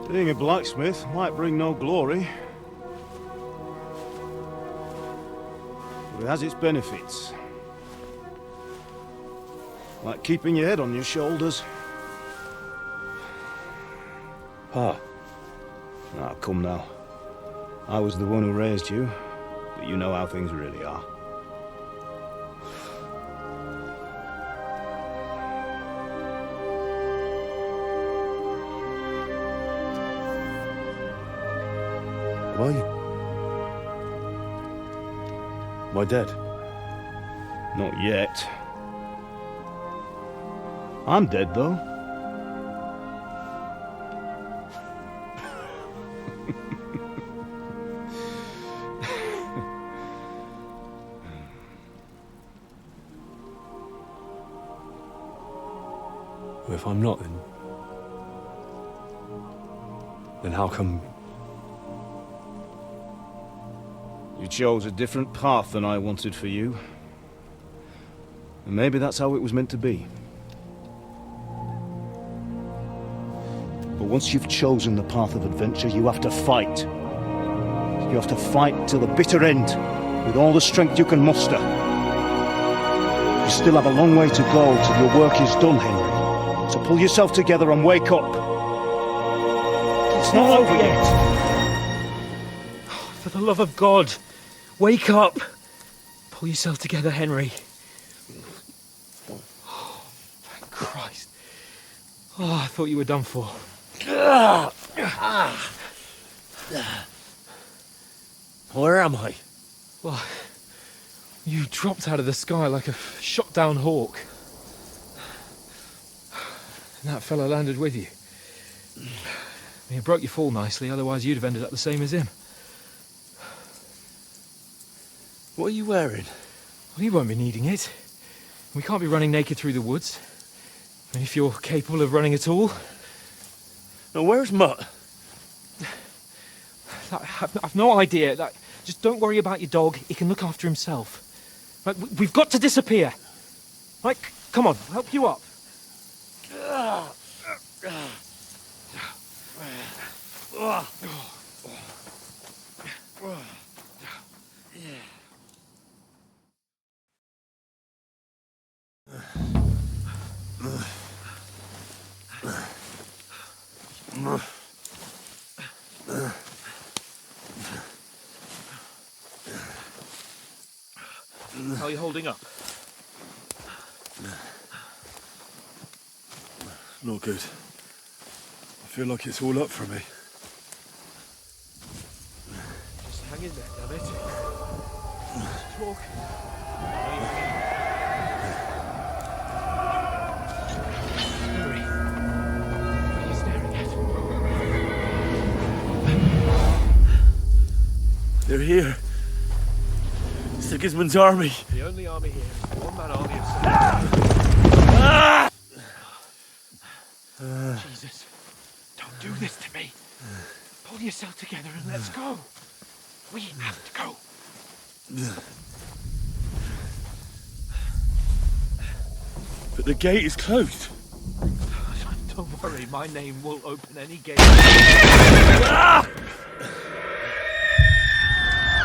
Being a blacksmith might bring no glory, but it has its benefits. Like keeping your head on your shoulders. Pa. Ah, come now. I was the one who raised you, but you know how things really are. Am I dead? Not yet. I'm dead, though. Well, if I'm not, then how come... You chose a different path than I wanted for you. And maybe that's how it was meant to be. But once you've chosen the path of adventure, you have to fight. You have to fight till the bitter end, with all the strength you can muster. You still have a long way to go till your work is done, Henry. So pull yourself together and wake up. It's not over yet. For the love of God, wake up! Pull yourself together, Henry. Oh, thank Christ. Oh, I thought you were done for. Where am I? Well, you dropped out of the sky like a shot-down hawk. And that fella landed with you. I mean, it broke your fall nicely, otherwise you'd have ended up the same as him. What are you wearing? Well, you won't be needing it. We can't be running naked through the woods. I mean, if you're capable of running at all. Now, where's Mutt? I've no idea. Just don't worry about your dog. He can look after himself. Right, we've got to disappear. Right, come on, I'll help you up. How are you holding up? Not good. I feel like it's all up for me. Just hang in there, damn it. Talk. Henry, what are you staring at? They're here. Sigismund's army. The only army here is a one-man army of soldiers. Jesus, don't do this to me. Pull yourself together and let's go. We have to go. But the gate is closed. Don't worry, my name will open any gate.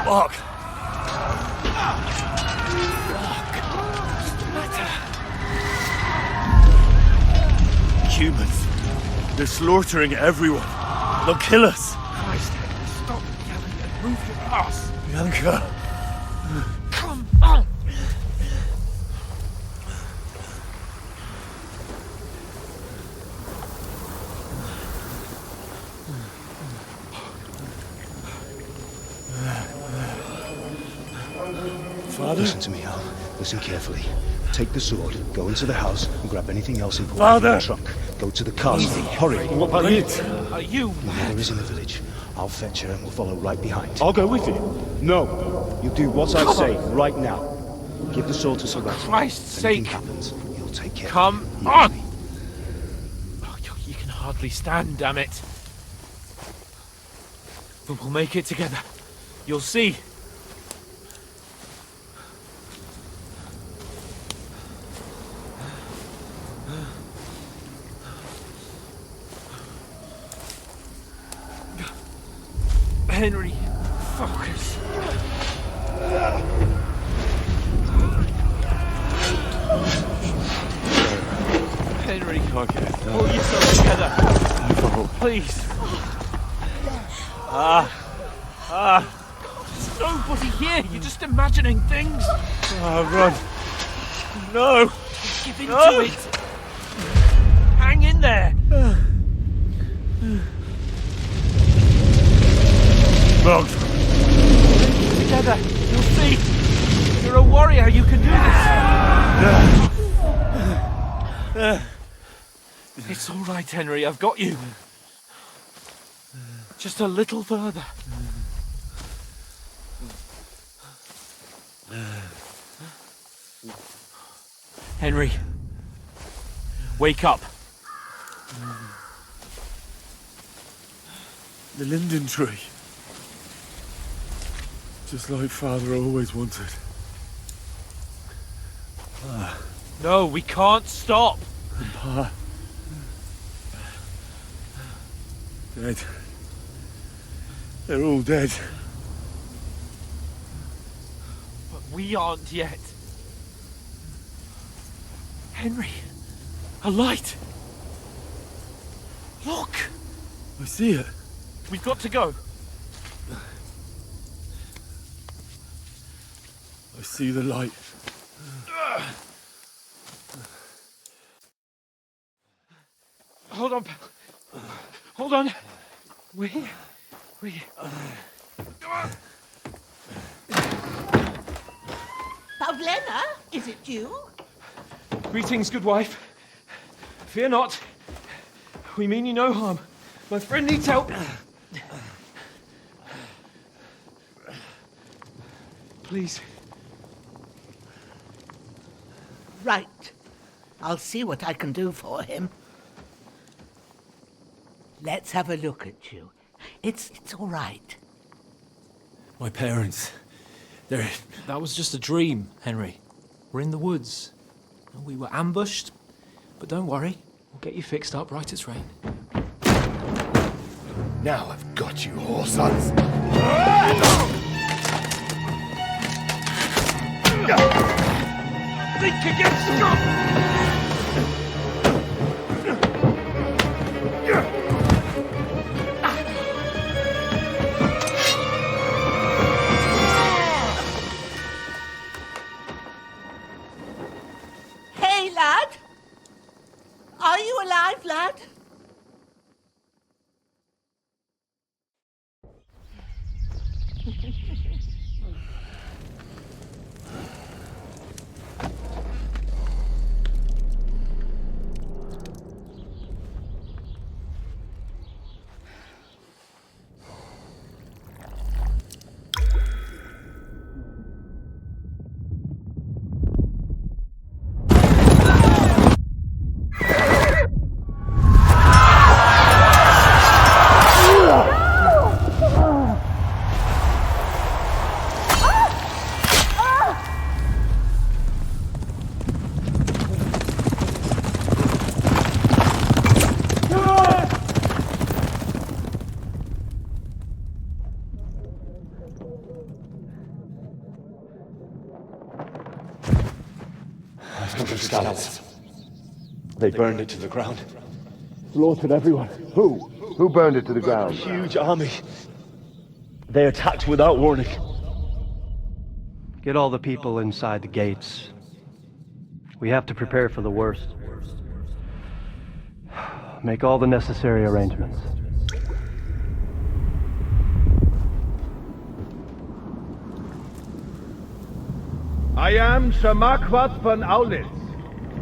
Fuck. humans. They're slaughtering everyone. They'll kill us. Christ, stop yelling and move your ass. Bianca. Come on. Father? Listen to me, Al. Listen carefully. Take the sword, go into the house, and grab anything else important Father! from the trunk. Go to the castle. Easy. Hurry. What about you? Are you Your mother is in the village. I'll fetch her and we'll follow right behind. I'll go with you. No. You do what I say right now. Give the sword to Sir Ralph. Christ's If anything sake. happens, you'll take care. Come on! Oh, you can hardly stand, damn it. But we'll make it together. You'll see. Henry, focus. Henry, pull yourself together. Please. There's nobody here. You're just imagining things. Run. No. Give in to it. Hang in there. Bugs. Together. You'll see. You're a warrior. You can do this. It's all right, Henry. I've got you. Just a little further. Henry, wake up. The linden tree. Just like Father always wanted. No, we can't stop. And Pa. Dead. They're all dead. But we aren't yet. Henry, a light. Look. I see it. We've got to go. I see the light. Hold on, pal. Hold on. We. Pavlena, is it you? Greetings, good wife. Fear not. We mean you no harm. My friend needs help. Please. Right. I'll see what I can do for him. Let's have a look at you. It's all right. My parents. That was just a dream, Henry. We're in the woods. We were ambushed, but don't worry. We'll get you fixed up right as rain. Now I've got you, whoresons. Think again, Scott! Hey, lad! Are you alive, lad? Scallops. They burned it to the ground. Slaughtered everyone. Who? Who burned it to the ground? Huge army. They attacked without warning. Get all the people inside the gates. We have to prepare for the worst. Make all the necessary arrangements. I am Sir Marquardt von Aulitz.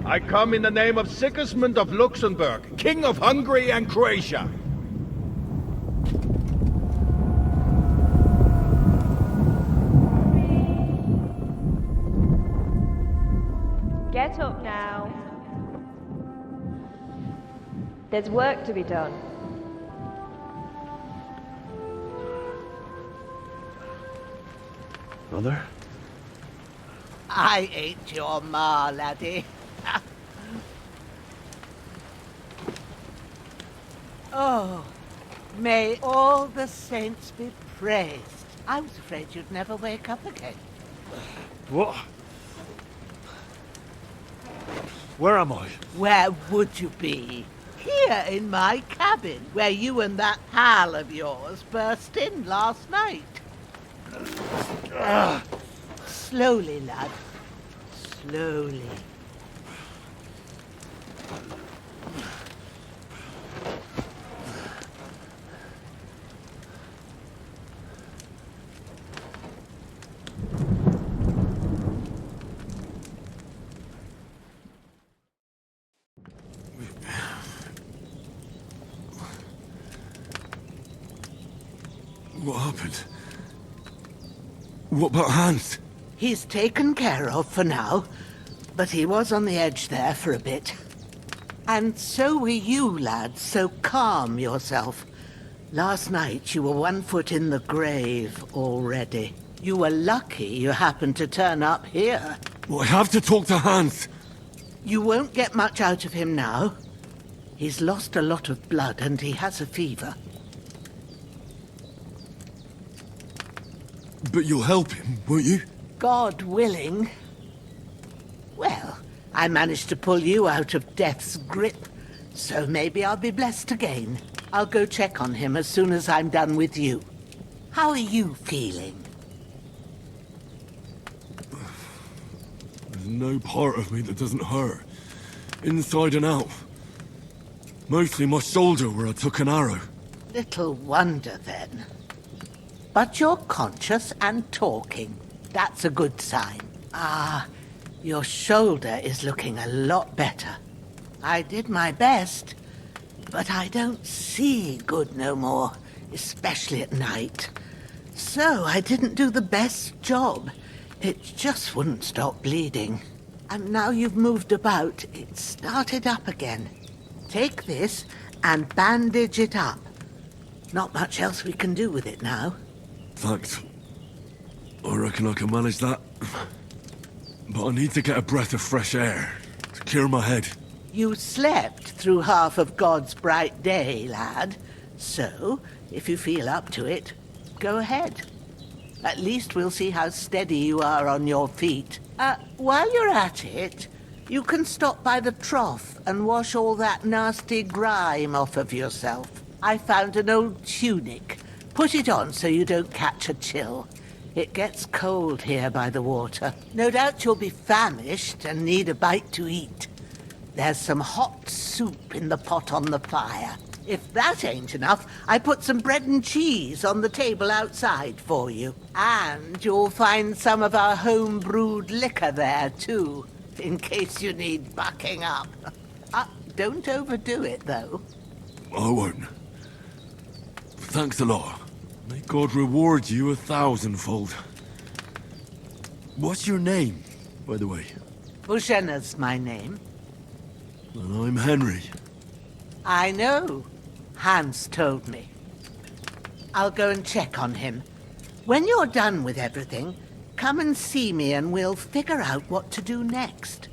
I come in the name of Sigismund of Luxembourg, King of Hungary and Croatia. Get up now. There's work to be done. Mother? I ain't your ma, laddie. Oh, may all the saints be praised. I was afraid you'd never wake up again. What? Where am I? Where would you be? Here in my cabin, where you and that pal of yours burst in last night. Slowly, lad. Slowly. What happened? What about Hans? He's taken care of for now, but he was on the edge there for a bit. And so were you, lad, so calm yourself. Last night you were 1 foot in the grave already. You were lucky you happened to turn up here. Well, I have to talk to Hans. You won't get much out of him now. He's lost a lot of blood and he has a fever. But you'll help him, won't you? God willing. Well, I managed to pull you out of death's grip, so maybe I'll be blessed again. I'll go check on him as soon as I'm done with you. How are you feeling? There's no part of me that doesn't hurt. Inside and out. Mostly my shoulder where I took an arrow. Little wonder then. But you're conscious and talking. That's a good sign. Ah, your shoulder is looking a lot better. I did my best, but I don't see good no more, especially at night. So I didn't do the best job. It just wouldn't stop bleeding. And now you've moved about, it started up again. Take this and bandage it up. Not much else we can do with it now. Thanks. I reckon I can manage that. But I need to get a breath of fresh air to clear my head. You slept through half of God's bright day, lad. So, if you feel up to it, go ahead. At least we'll see how steady you are on your feet. While you're at it, you can stop by the trough and wash all that nasty grime off of yourself. I found an old tunic. Put it on so you don't catch a chill. It gets cold here by the water. No doubt you'll be famished and need a bite to eat. There's some hot soup in the pot on the fire. If that ain't enough, I put some bread and cheese on the table outside for you. And you'll find some of our home-brewed liquor there, too, in case you need bucking up. Don't overdo it, though. I won't. Thanks a lot. May God reward you 1,000-fold. What's your name, by the way? Bushenna's my name. And I'm Henry. I know. Hans told me. I'll go and check on him. When you're done with everything, come and see me and we'll figure out what to do next.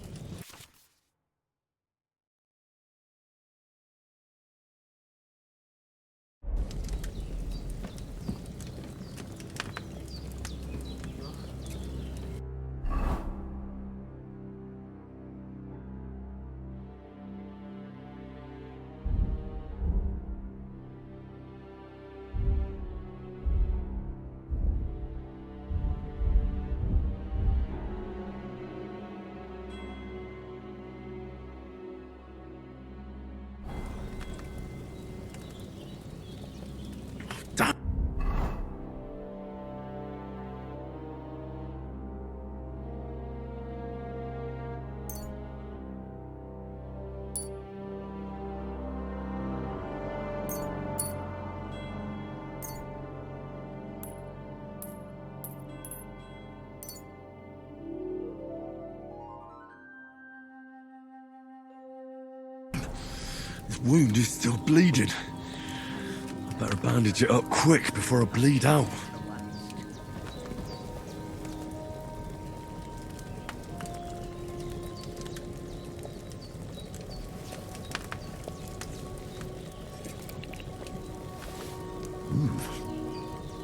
wound is still bleeding. I better bandage it up quick before I bleed out.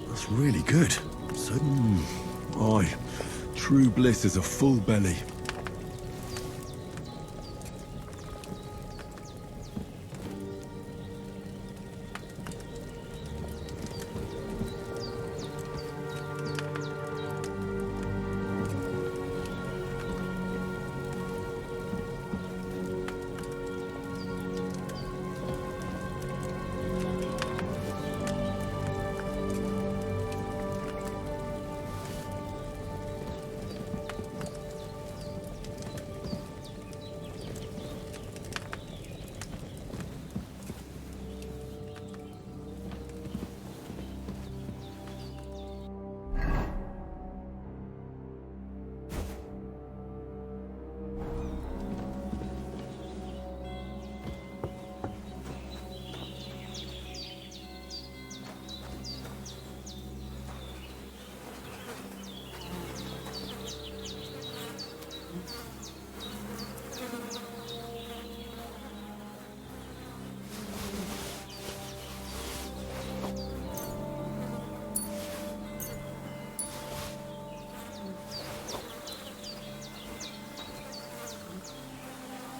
That's really good. Aye, true bliss is a full belly.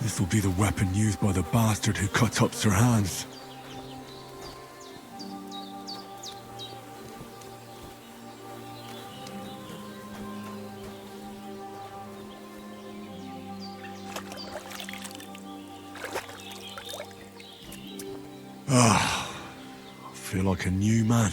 This will be the weapon used by the bastard who cut up Sir Hans. I feel like a new man.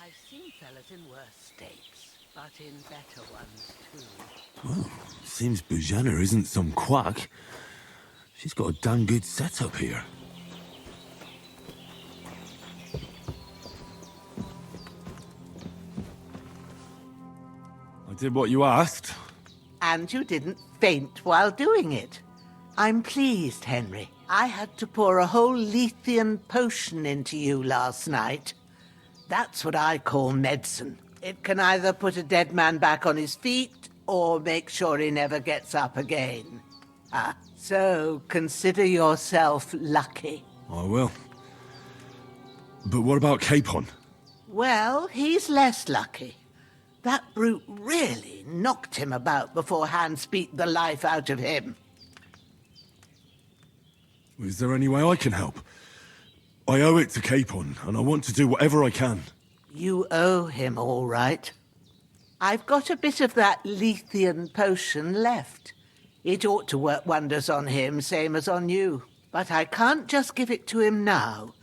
I've seen fellas in worse states, but in better ones too. Well, seems Bujana isn't some quack. She's got a damn good setup here. I did what you asked. And you didn't faint while doing it. I'm pleased, Henry. I had to pour a whole Lethean potion into you last night. That's what I call medicine. It can either put a dead man back on his feet or make sure he never gets up again. So consider yourself lucky. I will. But what about Capon? Well, he's less lucky. That brute really knocked him about before Hans beat the life out of him. Is there any way I can help? I owe it to Capon, and I want to do whatever I can. You owe him, all right. I've got a bit of that Lethean potion left. It ought to work wonders on him, same as on you. But I can't just give it to him now.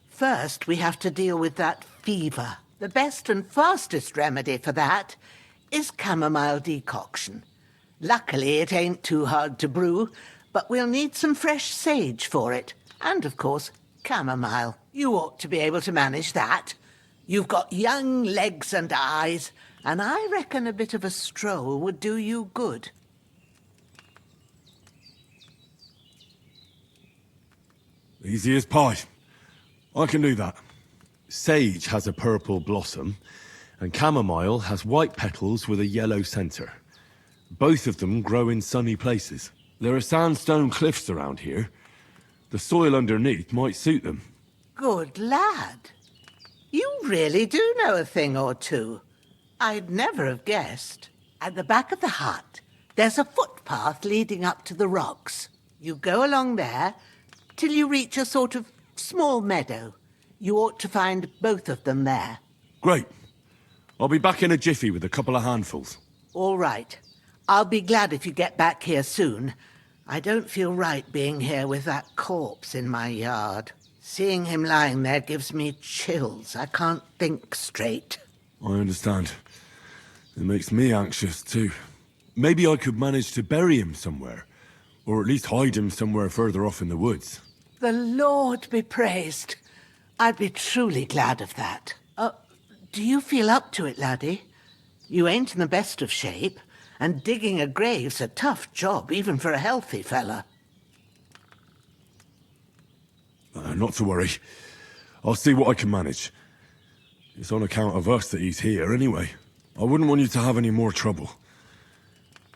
First, we have to deal with that fever. The best and fastest remedy for that is chamomile decoction. Luckily, it ain't too hard to brew, but we'll need some fresh sage for it. And, of course, chamomile. You ought to be able to manage that. You've got young legs and eyes, and I reckon a bit of a stroll would do you good. Easy as pie. I can do that. Sage has a purple blossom, and chamomile has white petals with a yellow center. Both of them grow in sunny places. There are sandstone cliffs around here. The soil underneath might suit them. Good lad. You really do know a thing or two. I'd never have guessed. At the back of the hut, there's a footpath leading up to the rocks. You go along there till you reach a sort of small meadow. You ought to find both of them there. Great. I'll be back in a jiffy with a couple of handfuls. All right. I'll be glad if you get back here soon. I don't feel right being here with that corpse in my yard. Seeing him lying there gives me chills. I can't think straight. I understand. It makes me anxious, too. Maybe I could manage to bury him somewhere. Or at least hide him somewhere further off in the woods. The Lord be praised. I'd be truly glad of that. Do you feel up to it, laddie? You ain't in the best of shape, and digging a grave's a tough job, even for a healthy fella. Not to worry. I'll see what I can manage. It's on account of us that he's here, anyway. I wouldn't want you to have any more trouble.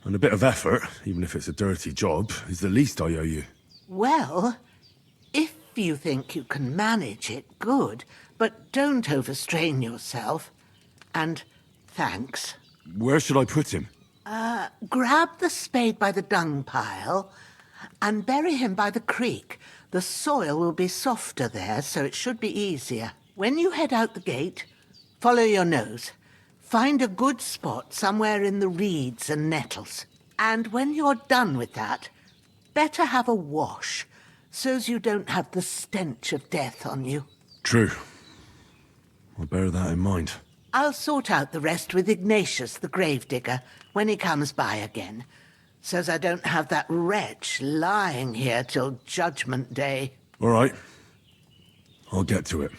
And a bit of effort, even if it's a dirty job, is the least I owe you. Well, if you think you can manage it, good. But don't overstrain yourself. And thanks. Where should I put him? Grab the spade by the dung pile and bury him by the creek. The soil will be softer there, so it should be easier. When you head out the gate, follow your nose. Find a good spot somewhere in the reeds and nettles. And when you're done with that, better have a wash, so's you don't have the stench of death on you. True. I'll bear that in mind. I'll sort out the rest with Ignatius, the gravedigger, when he comes by again, so's I don't have that wretch lying here till Judgment Day. All right. I'll get to it.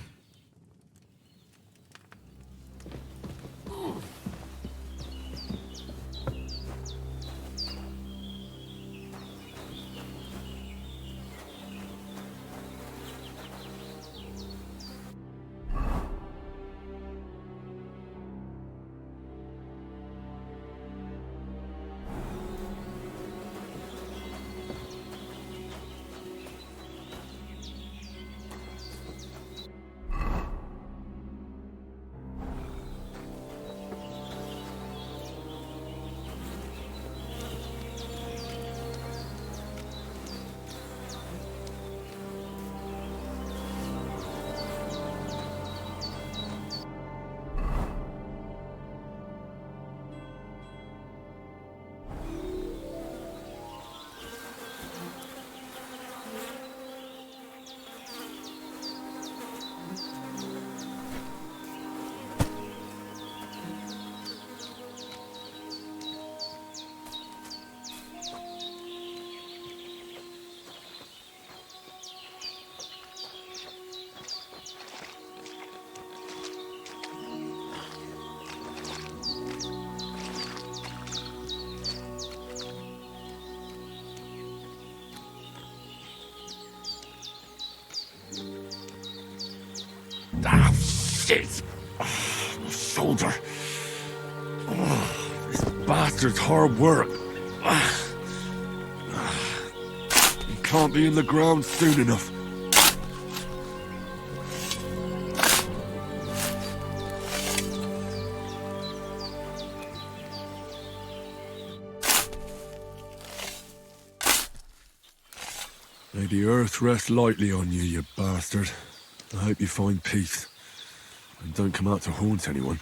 Ah, shit! Oh, my shoulder. Oh, this bastard's hard work. He can't be in the ground soon enough. May the earth rest lightly on you, you bastard. I hope you find peace, and don't come out to haunt anyone.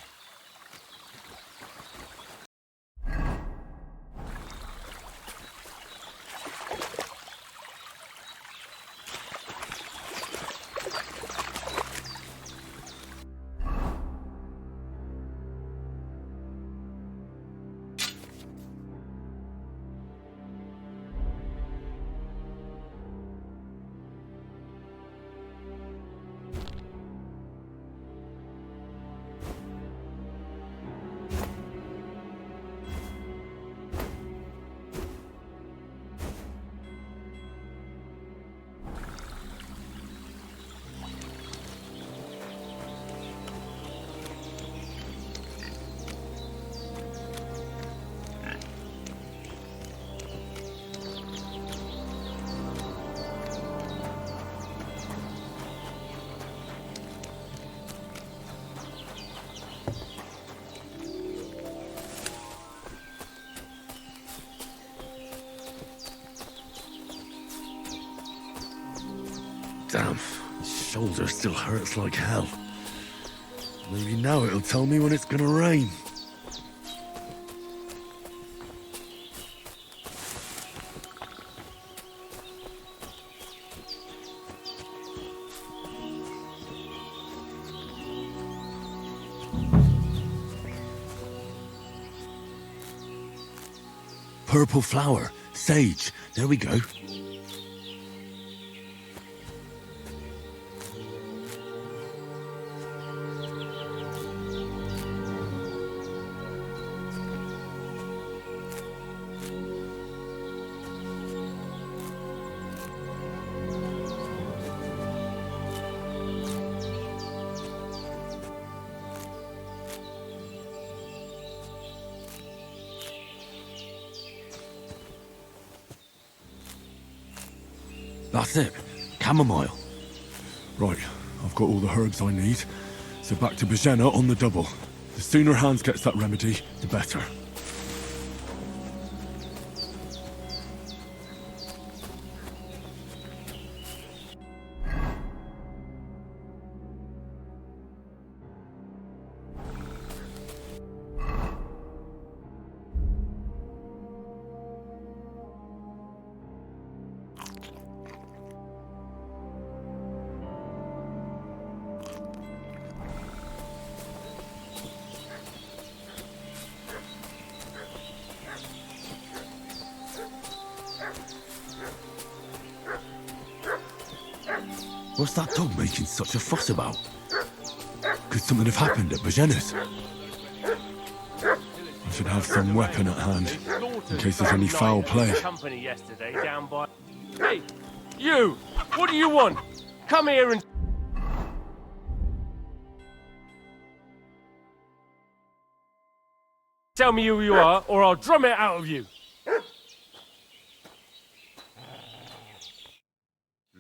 shoulder still hurts like hell. Maybe now it'll tell me when it's gonna rain. Purple flower, sage, there we go. That's it. Chamomile. Right, I've got all the herbs I need, so back to Bajena on the double. The sooner Hans gets that remedy, the better. What's that dog making such a fuss about? Could something have happened at Bajena's? I should have some weapon at hand, in case there's any foul play. Company yesterday down by... Hey, you! What do you want? Come here and... Tell me who you are, or I'll drum it out of you.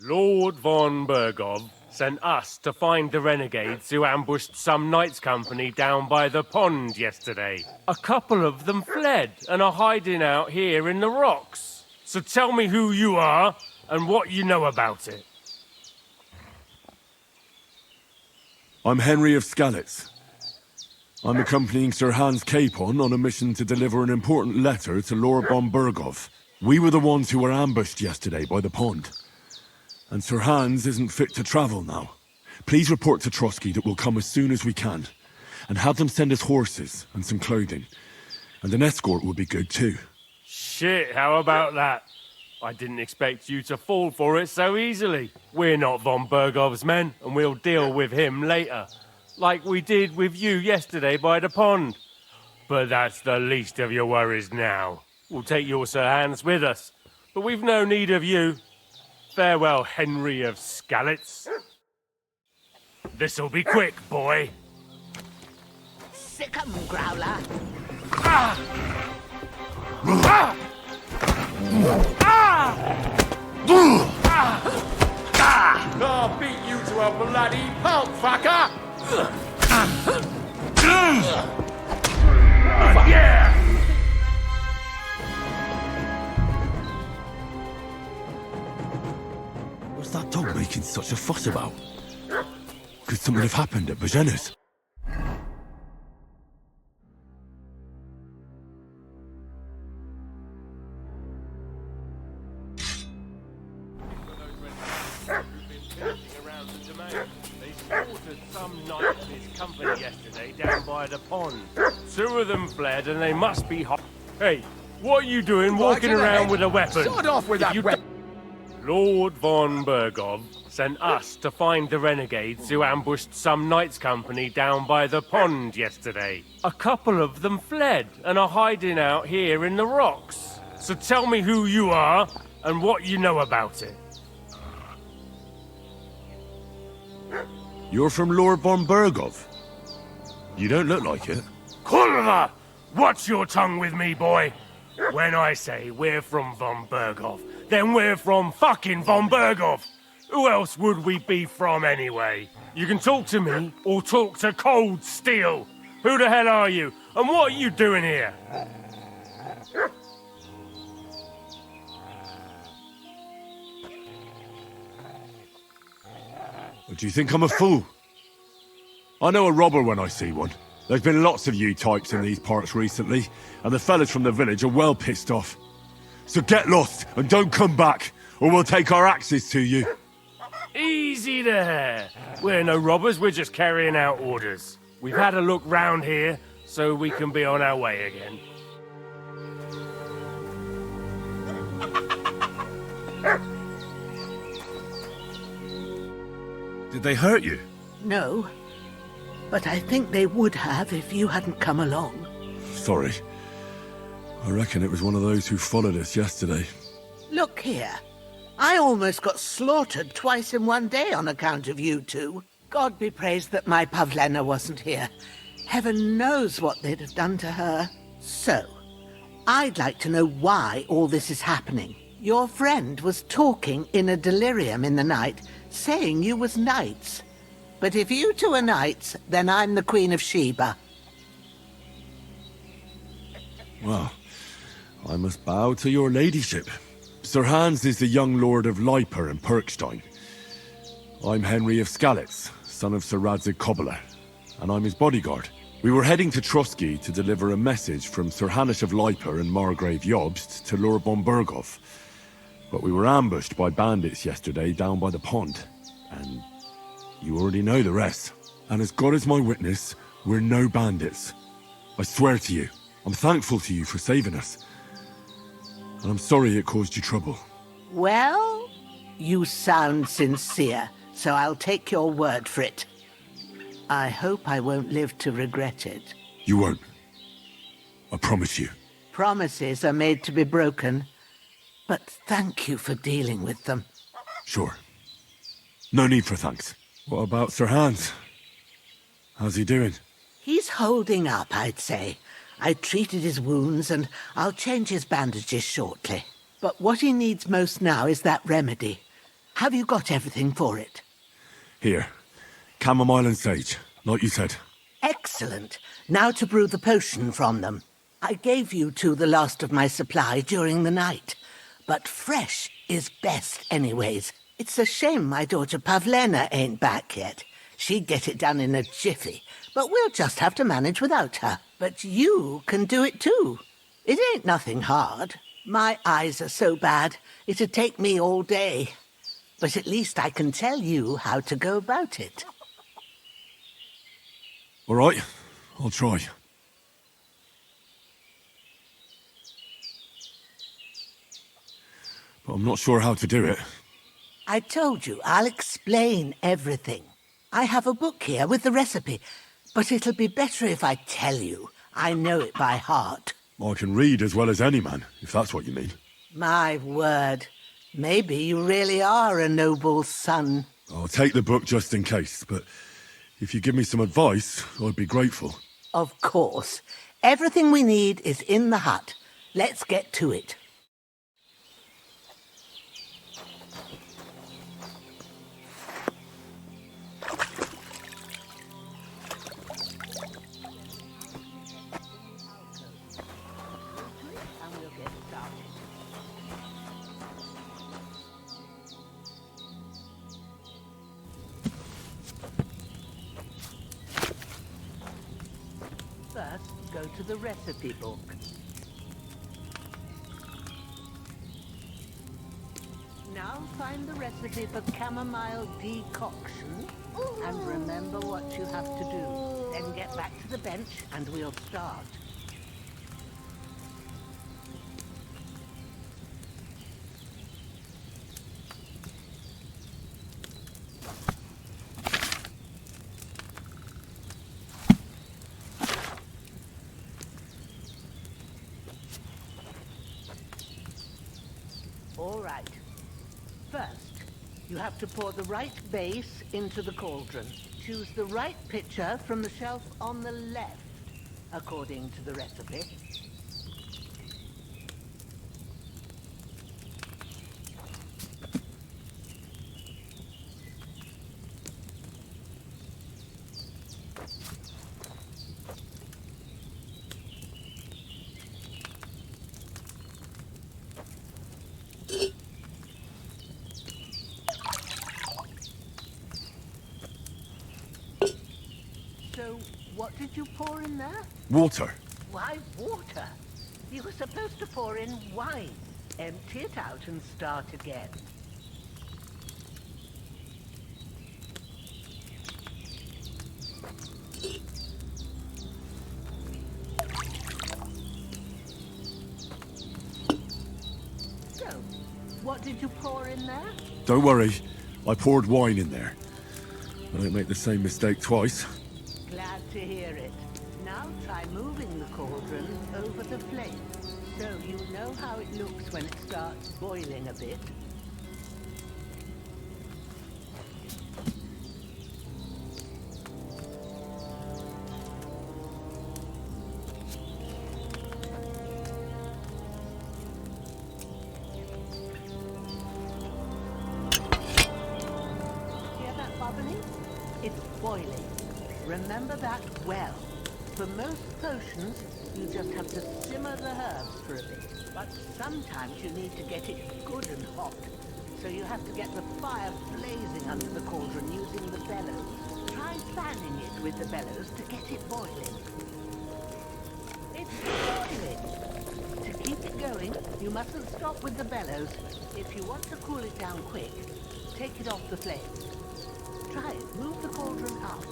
Lord von Bergov sent us to find the renegades who ambushed some knights' company down by the pond yesterday. A couple of them fled and are hiding out here in the rocks. So tell me who you are and what you know about it. I'm Henry of Skalitz. I'm accompanying Sir Hans Capon on a mission to deliver an important letter to Lord von Bergov. We were the ones who were ambushed yesterday by the pond. And Sir Hans isn't fit to travel now. Please report to Trotsky that we'll come as soon as we can. And have them send us horses and some clothing. And an escort would be good too. Shit, how about that? I didn't expect you to fall for it so easily. We're not von Bergov's men, and we'll deal with him later. Like we did with you yesterday by the pond. But that's the least of your worries now. We'll take your Sir Hans with us. But we've no need of you. Farewell, Henry of Skalitz. This'll be quick, boy. Sick 'em, Growler. Ah! Ah! Ah! Ah! I'll beat you to a bloody pulp, fucker! Yeah! What's that dog making such a fuss about? Could something have happened at Bajena's? They slaughtered some knight and his company yesterday down by the pond. Two of them fled and they must be hot. Hey, what are you doing walking around with a weapon? Start off with that weapon! Lord von Bergov sent us to find the renegades who ambushed some knights' company down by the pond yesterday. A couple of them fled and are hiding out here in the rocks. So tell me who you are and what you know about it. You're from Lord von Bergov? You don't look like it. Kurva! Watch your tongue with me, boy. When I say we're from von Bergov, then we're from fucking von Bergov. Who else would we be from anyway? You can talk to me or talk to Cold Steel. Who the hell are you? And what are you doing here? Or do you think I'm a fool? I know a robber when I see one. There's been lots of you types in these parts recently, and the fellas from the village are well pissed off. So get lost and don't come back, or we'll take our axes to you. Easy there. We're no robbers, we're just carrying out orders. We've had a look round here, so we can be on our way again. Did they hurt you? No, but I think they would have if you hadn't come along. Sorry. I reckon it was one of those who followed us yesterday. Look here. I almost got slaughtered twice in one day on account of you two. God be praised that my Pavlena wasn't here. Heaven knows what they'd have done to her. So, I'd like to know why all this is happening. Your friend was talking in a delirium in the night, saying you was knights. But if you two are knights, then I'm the Queen of Sheba. Well, I must bow to your ladyship. Sir Hans is the young lord of Leiper and Perkstein. I'm Henry of Skalitz, son of Sir Radzig Cobbler, and I'm his bodyguard. We were heading to Trotsky to deliver a message from Sir Hanish of Leiper and Margrave Jobst to Lord Bombergov. But we were ambushed by bandits yesterday down by the pond, and you already know the rest. And as God is my witness, we're no bandits. I swear to you, I'm thankful to you for saving us. And I'm sorry it caused you trouble. Well, you sound sincere, so I'll take your word for it. I hope I won't live to regret it. You won't. I promise you. Promises are made to be broken, but thank you for dealing with them. Sure. No need for thanks. What about Sir Hans? How's he doing? He's holding up, I'd say. I treated his wounds, and I'll change his bandages shortly. But what he needs most now is that remedy. Have you got everything for it? Here. Chamomile and sage, like you said. Excellent. Now to brew the potion from them. I gave you two the last of my supply during the night. But fresh is best anyways. It's a shame my daughter Pavlena ain't back yet. She'd get it done in a jiffy, but we'll just have to manage without her. But you can do it too. It ain't nothing hard. My eyes are so bad, it'd take me all day. But at least I can tell you how to go about it. All right, I'll try. But I'm not sure how to do it. I told you, I'll explain everything. I have a book here with the recipe, but it'll be better if I tell you. I know it by heart. I can read as well as any man, if that's what you mean. My word. Maybe you really are a noble son. I'll take the book just in case, but if you give me some advice, I'd be grateful. Of course. Everything we need is in the hut. Let's get to it. First, go to the recipe book. Now find the recipe for chamomile decoction, and remember what you have to do. Then get back to the bench and we'll start. All right. First, you have to pour the right base into the cauldron. Choose the right pitcher from the shelf on the left, according to the recipe. did you pour in there? Water. Why water? You were supposed to pour in wine. Empty it out and start again. So, what did you pour in there? Don't worry, I poured wine in there. I don't make the same mistake twice. Glad to hear it. Now try moving the cauldron over the flame, so you know how it looks when it starts boiling a bit. Hear that bubbling? It's boiling. Remember that well. For most potions, you just have to simmer the herbs for a bit. But sometimes you need to get it good and hot. So you have to get the fire blazing under the cauldron using the bellows. Try fanning it with the bellows to get it boiling. It's boiling! To keep it going, you mustn't stop with the bellows. If you want to cool it down quick, take it off the flame. Try it. Move the cauldron up.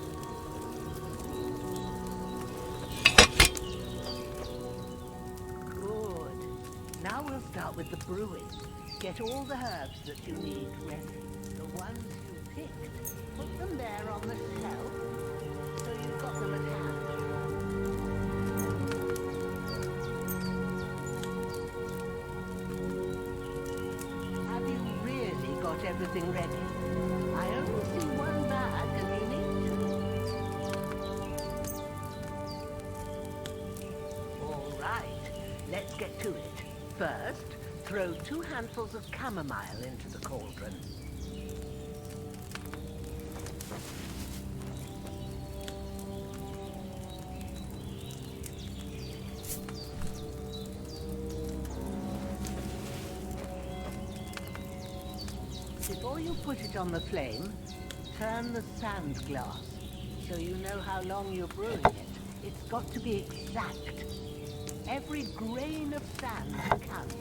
Now we'll start with the brewing. Get all the herbs that you need ready. The ones you picked, put them there on the shelf, so you've got them at hand. Have you really got everything ready? I only see one bag and you need two. All right, let's get to it. First, throw 2 handfuls of chamomile into the cauldron. Before you put it on the flame, turn the sand glass so you know how long you're brewing it. It's got to be exact. Every grain of sand counts.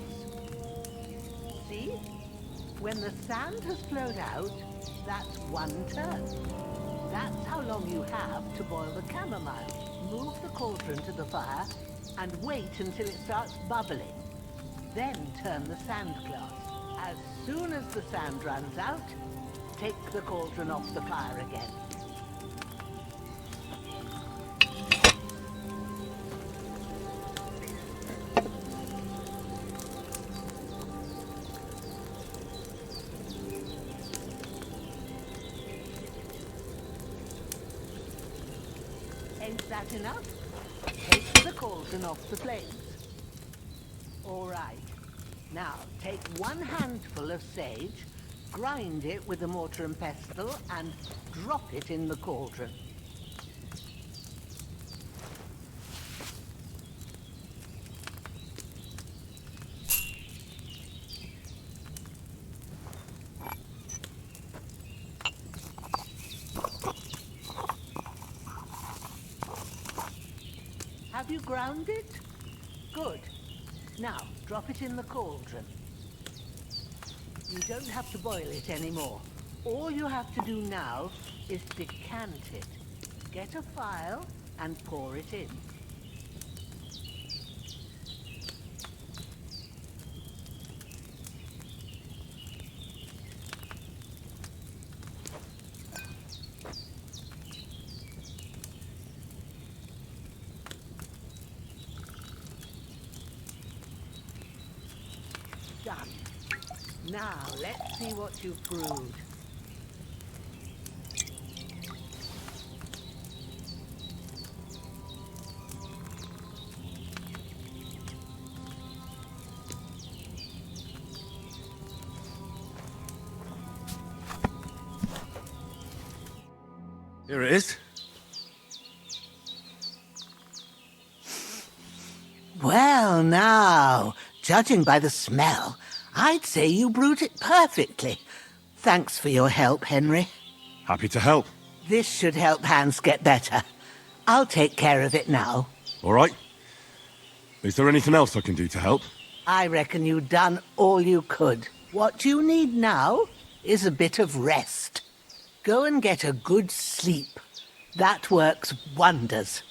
See? When the sand has flowed out, that's 1 turn. That's how long you have to boil the chamomile. Move the cauldron to the fire and wait until it starts bubbling. Then turn the sand glass. As soon as the sand runs out, take the cauldron off the fire again. Ain't that enough? Take the cauldron off the flames. All right. Now, take 1 handful of sage, grind it with a mortar and pestle, and drop it in the cauldron. Have you ground it? Good. Now, drop it in the cauldron. You don't have to boil it anymore. All you have to do now is decant it. Get a phial and pour it in. Done. Now, let's see what you've brewed. Here it is. Well, now, judging by the smell, I'd say you brewed it perfectly. Thanks for your help, Henry. Happy to help. This should help Hans get better. I'll take care of it now. All right. Is there anything else I can do to help? I reckon you've done all you could. What you need now is a bit of rest. Go and get a good sleep. That works wonders.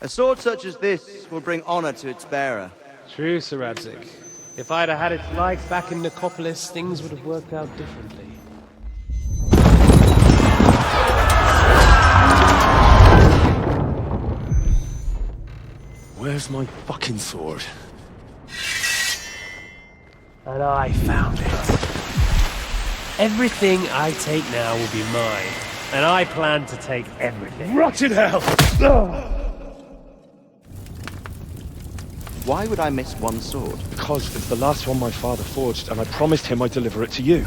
A sword such as this will bring honor to its bearer. True, Sir Radzik. If I'd have had its like back in Nicopolis, things would have worked out differently. Where's my fucking sword? And I found it. Everything I take now will be mine, and I plan to take everything. Rotted hell! Why would I miss one sword? Because it's the last one my father forged, and I promised him I'd deliver it to you.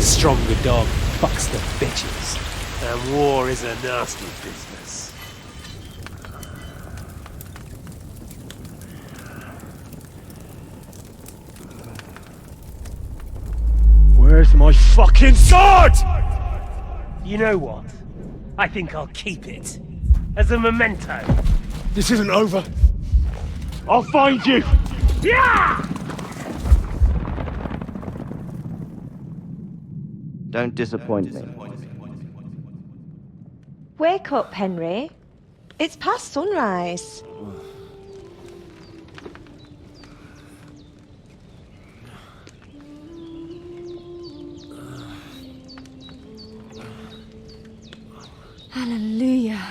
Stronger dog fucks the bitches, and war is a nasty business. Where's my fucking sword? You know what? I think I'll keep it. As a memento. This isn't over. I'll find you! Yeah! Don't disappoint me. Wake up, Henry. It's past sunrise. Hallelujah.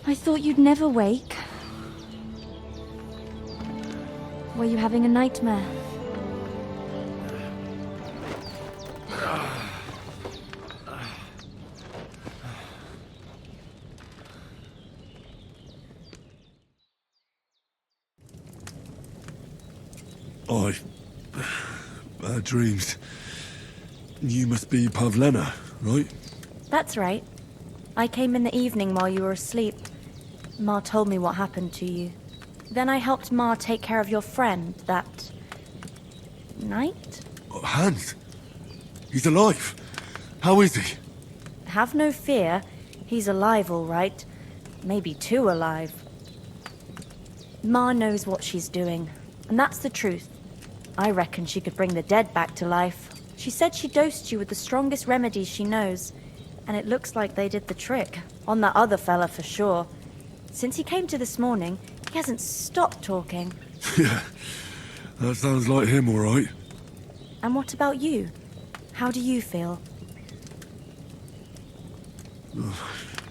I thought you'd never wake. Were you having a nightmare? Bad dreams. You must be Pavlena, right? That's right. I came in the evening while you were asleep. Ma told me what happened to you. Then I helped Ma take care of your friend that night? Hans? He's alive. How is he? Have no fear. He's alive, all right. Maybe too alive. Ma knows what she's doing, and that's the truth. I reckon she could bring the dead back to life. She said she dosed you with the strongest remedies she knows, and it looks like they did the trick. On that other fella for sure. Since he came to this morning, he hasn't stopped talking. Yeah, that sounds like him, all right. And what about you? How do you feel?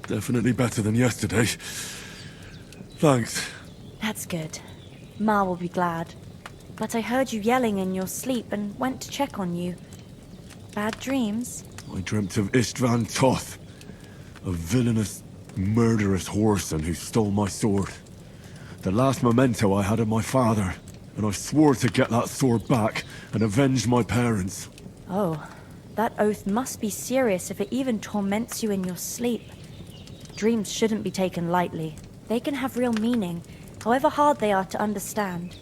Definitely better than yesterday. Thanks. That's good. Ma will be glad. But I heard you yelling in your sleep and went to check on you. Bad dreams? I dreamt of Istvan Toth, a villainous, murderous whoreson who stole my sword. The last memento I had of my father, and I swore to get that sword back and avenge my parents. Oh, that oath must be serious if it even torments you in your sleep. Dreams shouldn't be taken lightly. They can have real meaning, however hard they are to understand.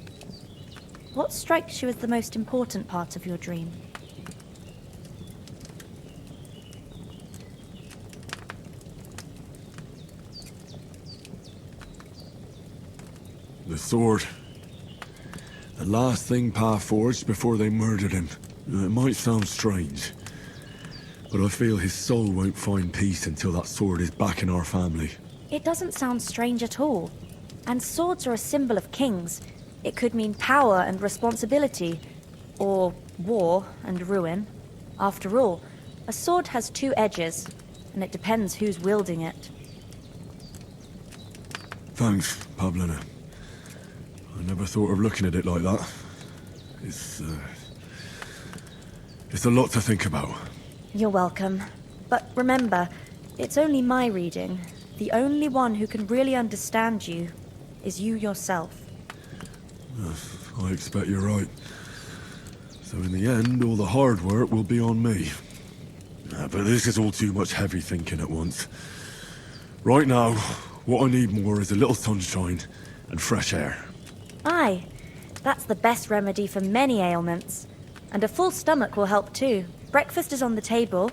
What strikes you as the most important part of your dream? The sword. The last thing Pa forged before they murdered him. It might sound strange, but I feel his soul won't find peace until that sword is back in our family. It doesn't sound strange at all. And swords are a symbol of kings. It could mean power and responsibility, or war and ruin. After all, a sword has two edges, and it depends who's wielding it. Thanks, Pavlena. I never thought of looking at it like that. It's a lot to think about. You're welcome. But remember, it's only my reading. The only one who can really understand you is you yourself. I expect you're right. So in the end, all the hard work will be on me. But this is all too much heavy thinking at once. Right now, what I need more is a little sunshine and fresh air. Aye, that's the best remedy for many ailments. And a full stomach will help too. Breakfast is on the table,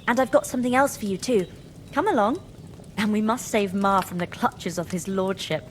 and I've got something else for you too. Come along, and we must save Ma from the clutches of his lordship.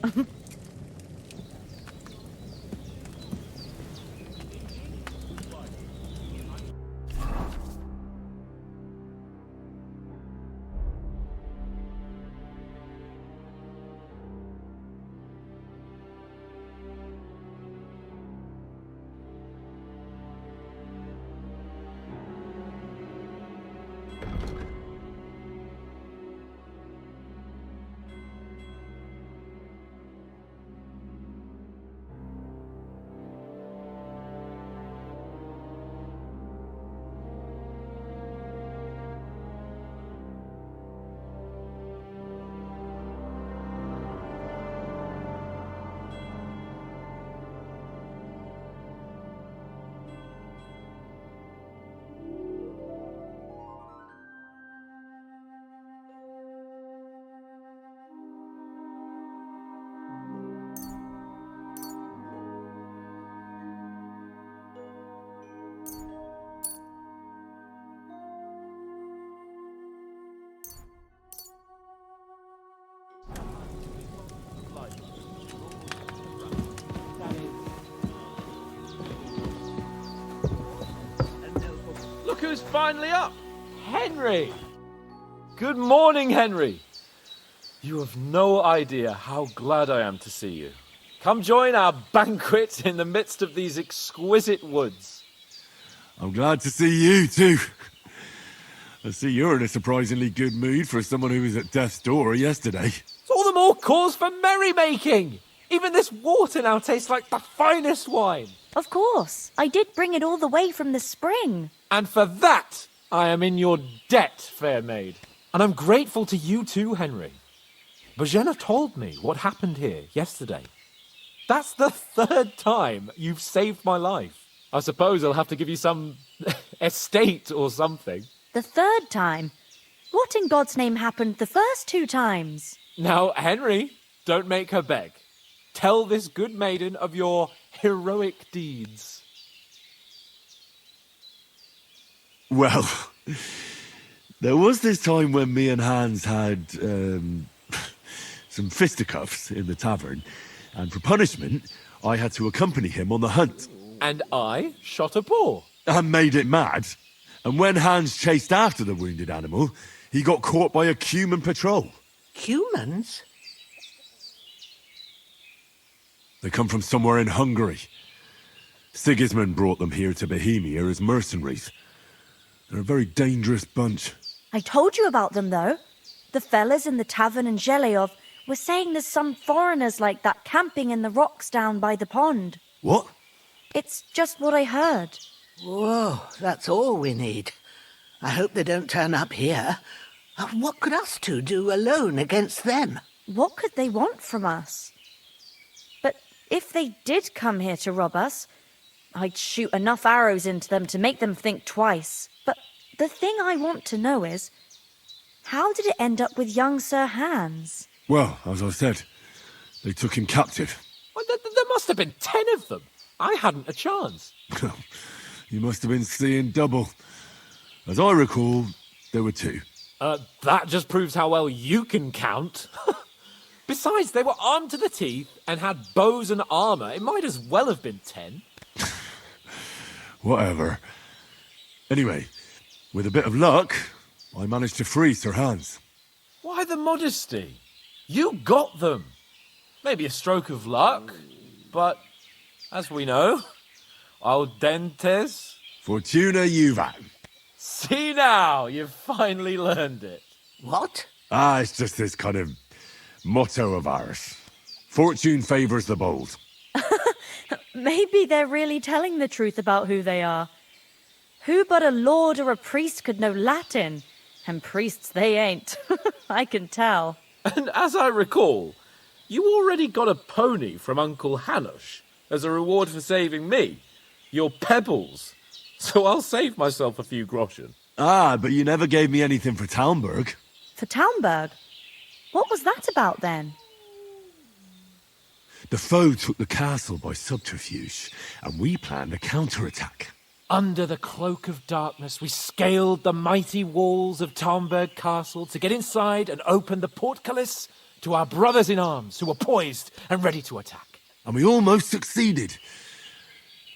Look who's finally up! Henry! Good morning, Henry! You have no idea how glad I am to see you. Come join our banquet in the midst of these exquisite woods. I'm glad to see you too. I see you're in a surprisingly good mood for someone who was at death's door yesterday. It's all the more cause for merrymaking! Even this water now tastes like the finest wine. Of course. I did bring it all the way from the spring. And for that, I am in your debt, fair maid. And I'm grateful to you too, Henry. Bojena told me what happened here yesterday. That's the third time you've saved my life. I suppose I'll have to give you some estate or something. The third time? What in God's name happened the first 2 times? Now, Henry, don't make her beg. Tell this good maiden of your heroic deeds. Well, there was this time when me and Hans had some fisticuffs in the tavern, and for punishment, I had to accompany him on the hunt. And I shot a boar. And made it mad. And when Hans chased after the wounded animal, he got caught by a Cuman patrol. Humans? They come from somewhere in Hungary. Sigismund brought them here to Bohemia as mercenaries. They're a very dangerous bunch. I told you about them, though. The fellas in the tavern in Zheleyov were saying there's some foreigners like that camping in the rocks down by the pond. What? It's just what I heard. Whoa, that's all we need. I hope they don't turn up here. What could us two do alone against them? What could they want from us? But if they did come here to rob us, I'd shoot enough arrows into them to make them think twice. But the thing I want to know is, how did it end up with young Sir Hans? Well, as I said, they took him captive. Well, there must have been 10 of them. I hadn't a chance. You must have been seeing double. As I recall, there were 2. That just proves how well you can count. Besides, they were armed to the teeth and had bows and armour. It might as well have been 10. Whatever. Anyway, with a bit of luck, I managed to free Sir Hans. Why the modesty? You got them. Maybe a stroke of luck, but as we know, audentes. Fortuna juvat. See now, you've finally learned it. What? It's just this kind of motto of ours. Fortune favours the bold. Maybe they're really telling the truth about who they are. Who but a lord or a priest could know Latin? And priests they ain't. I can tell. And as I recall, you already got a pony from Uncle Hanush as a reward for saving me. Your pebbles. So I'll save myself a few groschen. Ah, but you never gave me anything for Talmberg. For Talmberg? What was that about then? The foe took the castle by subterfuge, and we planned a counterattack. Under the cloak of darkness, we scaled the mighty walls of Talmberg Castle to get inside and open the portcullis to our brothers-in-arms who were poised and ready to attack. And we almost succeeded.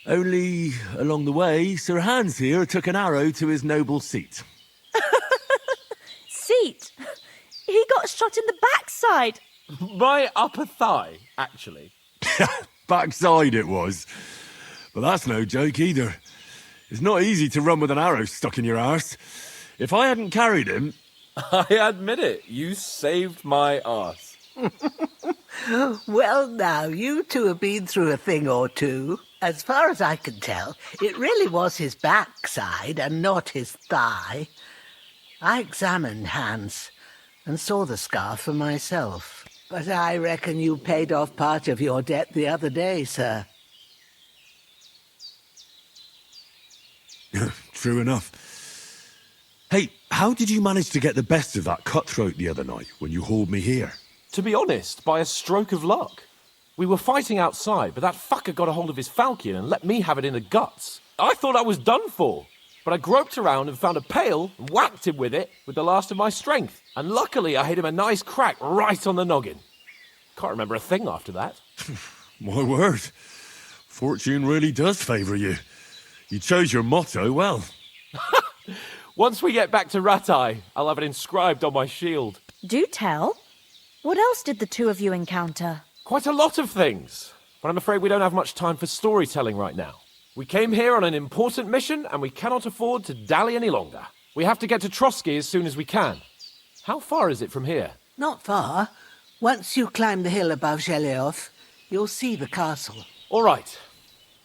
Only, along the way, Sir Hans here took an arrow to his noble seat. Seat? He got shot in the backside. My upper thigh, actually. Backside it was. But that's no joke either. It's not easy to run with an arrow stuck in your arse. If I hadn't carried him... I admit it, you saved my arse. Well, now, you two have been through a thing or two. As far as I can tell, it really was his backside and not his thigh. I examined Hans and saw the scar for myself. But I reckon you paid off part of your debt the other day, sir. True enough. Hey, how did you manage to get the best of that cutthroat the other night when you hauled me here? To be honest, by a stroke of luck. We were fighting outside, but that fucker got a hold of his falchion and let me have it in the guts. I thought I was done for, but I groped around and found a pail and whacked him with it with the last of my strength. And luckily I hit him a nice crack right on the noggin. Can't remember a thing after that. My word. Fortune really does favour you. You chose your motto well. Once we get back to Ratai, I'll have it inscribed on my shield. Do tell. What else did the two of you encounter? Quite a lot of things, but I'm afraid we don't have much time for storytelling right now. We came here on an important mission, and we cannot afford to dally any longer. We have to get to Trotsky as soon as we can. How far is it from here? Not far. Once you climb the hill above Zhelioth, you'll see the castle. All right.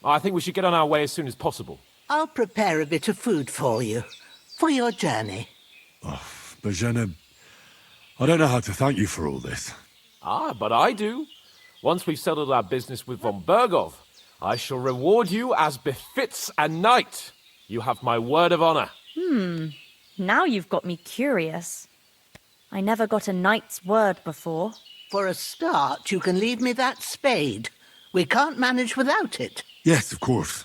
I think we should get on our way as soon as possible. I'll prepare a bit of food for you, for your journey. Oh, Bozhena, I don't know how to thank you for all this. Ah, but I do. Once we've settled our business with von Bergov, I shall reward you as befits a knight. You have my word of honor. Now you've got me curious. I never got a knight's word before. For a start, you can leave me that spade. We can't manage without it. Yes, of course.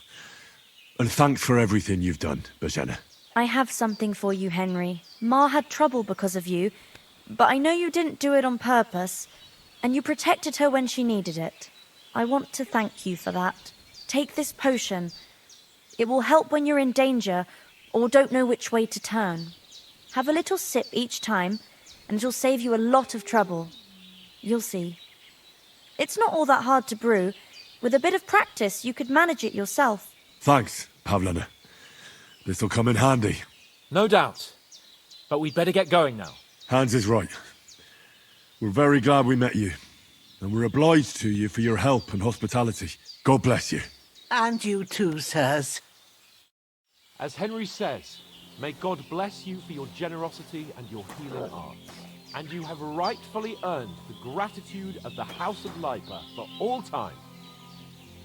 And thanks for everything you've done, Bozhena. I have something for you, Henry. Ma had trouble because of you, but I know you didn't do it on purpose, and you protected her when she needed it. I want to thank you for that. Take this potion. It will help when you're in danger or don't know which way to turn. Have a little sip each time, and it'll save you a lot of trouble. You'll see. It's not all that hard to brew. With a bit of practice, you could manage it yourself. Thanks, Pavlena. This'll come in handy. No doubt. But we'd better get going now. Hans is right. We're very glad we met you. And we're obliged to you for your help and hospitality. God bless you. And you too, sirs. As Henry says, may God bless you for your generosity and your healing arts. And you have rightfully earned the gratitude of the House of Leipa for all time.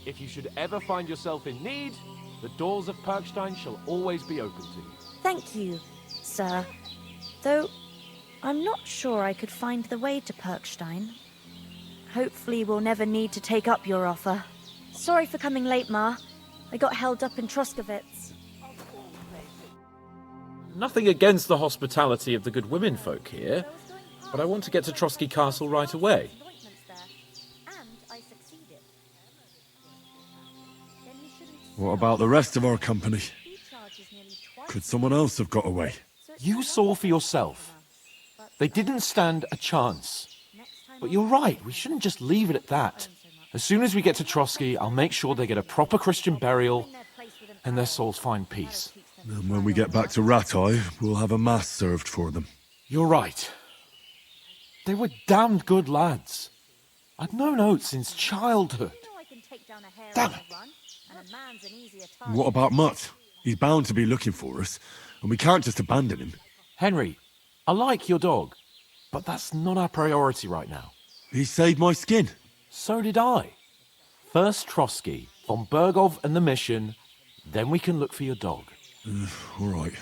If you should ever find yourself in need, the doors of Perkstein shall always be open to you. Thank you, sir. Though, I'm not sure I could find the way to Perkstein. Hopefully we'll never need to take up your offer. Sorry for coming late, Ma. I got held up in Troskovitz. Nothing against the hospitality of the good women folk here, but I want to get to Trotsky Castle right away. What about the rest of our company? Could someone else have got away? You saw for yourself. They didn't stand a chance. But you're right, we shouldn't just leave it at that. As soon as we get to Trotsky, I'll make sure they get a proper Christian burial and their souls find peace. And when we get back to Ratai, we'll have a mass served for them. You're right. They were damned good lads. I'd known Oates since childhood. Damn it. What about Mutt? He's bound to be looking for us, and we can't just abandon him. Henry, I like your dog, but that's not our priority right now. He saved my skin. So did I. First Trotsky, von Bergov and the mission, then we can look for your dog. All right.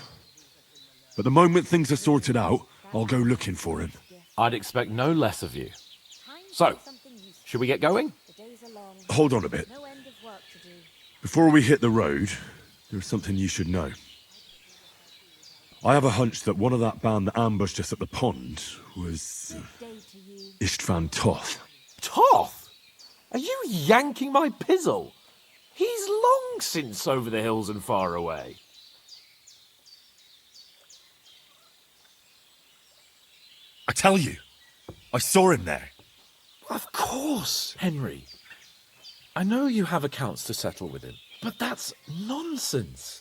But the moment things are sorted out, I'll go looking for him. I'd expect no less of you. So, should we get going? Hold on a bit. Before we hit the road, there's something you should know. I have a hunch that one of that band that ambushed us at the pond was Istvan Toth. Toth? Are you yanking my pizzle? He's long since over the hills and far away. I tell you, I saw him there. Of course, Henry. I know you have accounts to settle with him, but that's nonsense.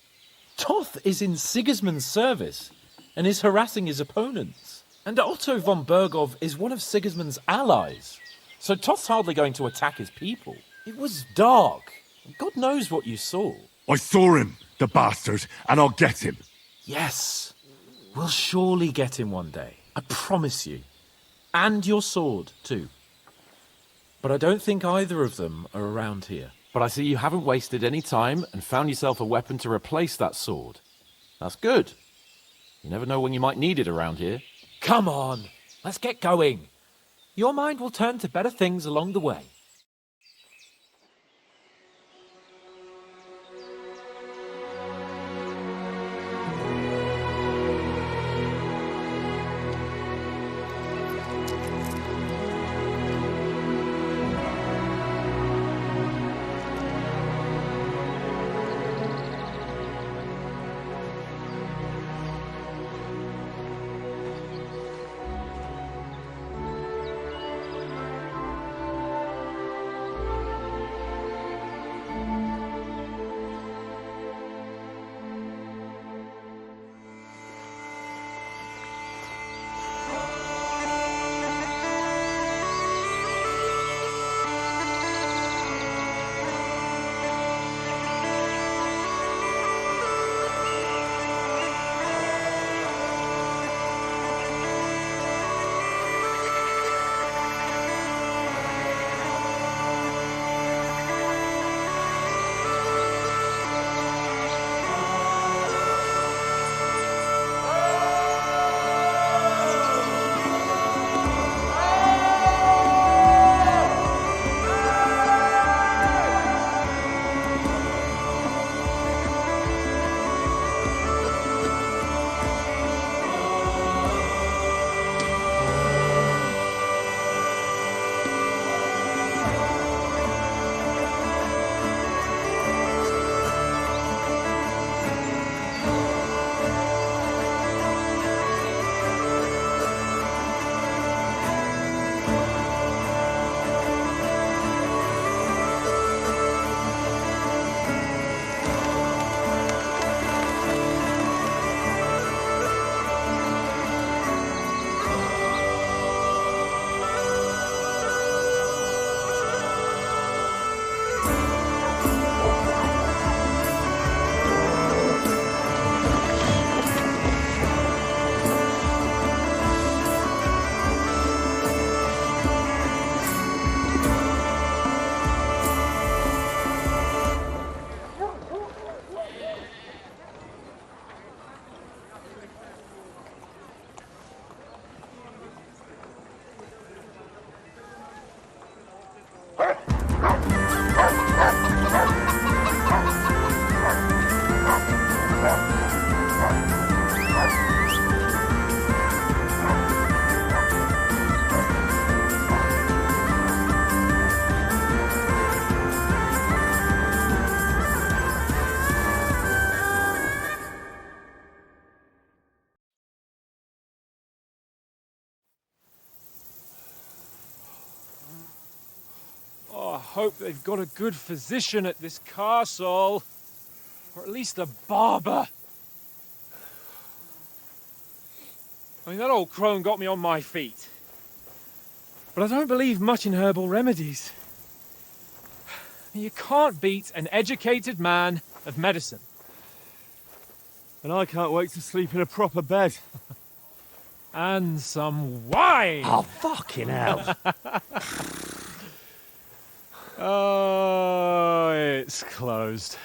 Toth is in Sigismund's service and is harassing his opponents. And Otto von Bergov is one of Sigismund's allies. So Toth's hardly going to attack his people. It was dark. God knows what you saw. I saw him, the bastard, and I'll get him. Yes. We'll surely get him one day. I promise you. And your sword, too. But I don't think either of them are around here. But I see you haven't wasted any time and found yourself a weapon to replace that sword. That's good. You never know when you might need it around here. Come on, let's get going. Your mind will turn to better things along the way. I hope they've got a good physician at this castle. Or at least a barber. I mean, that old crone got me on my feet. But I don't believe much in herbal remedies. You can't beat an educated man of medicine. And I can't wait to sleep in a proper bed. And some wine! Oh, fucking hell. Oh, it's closed.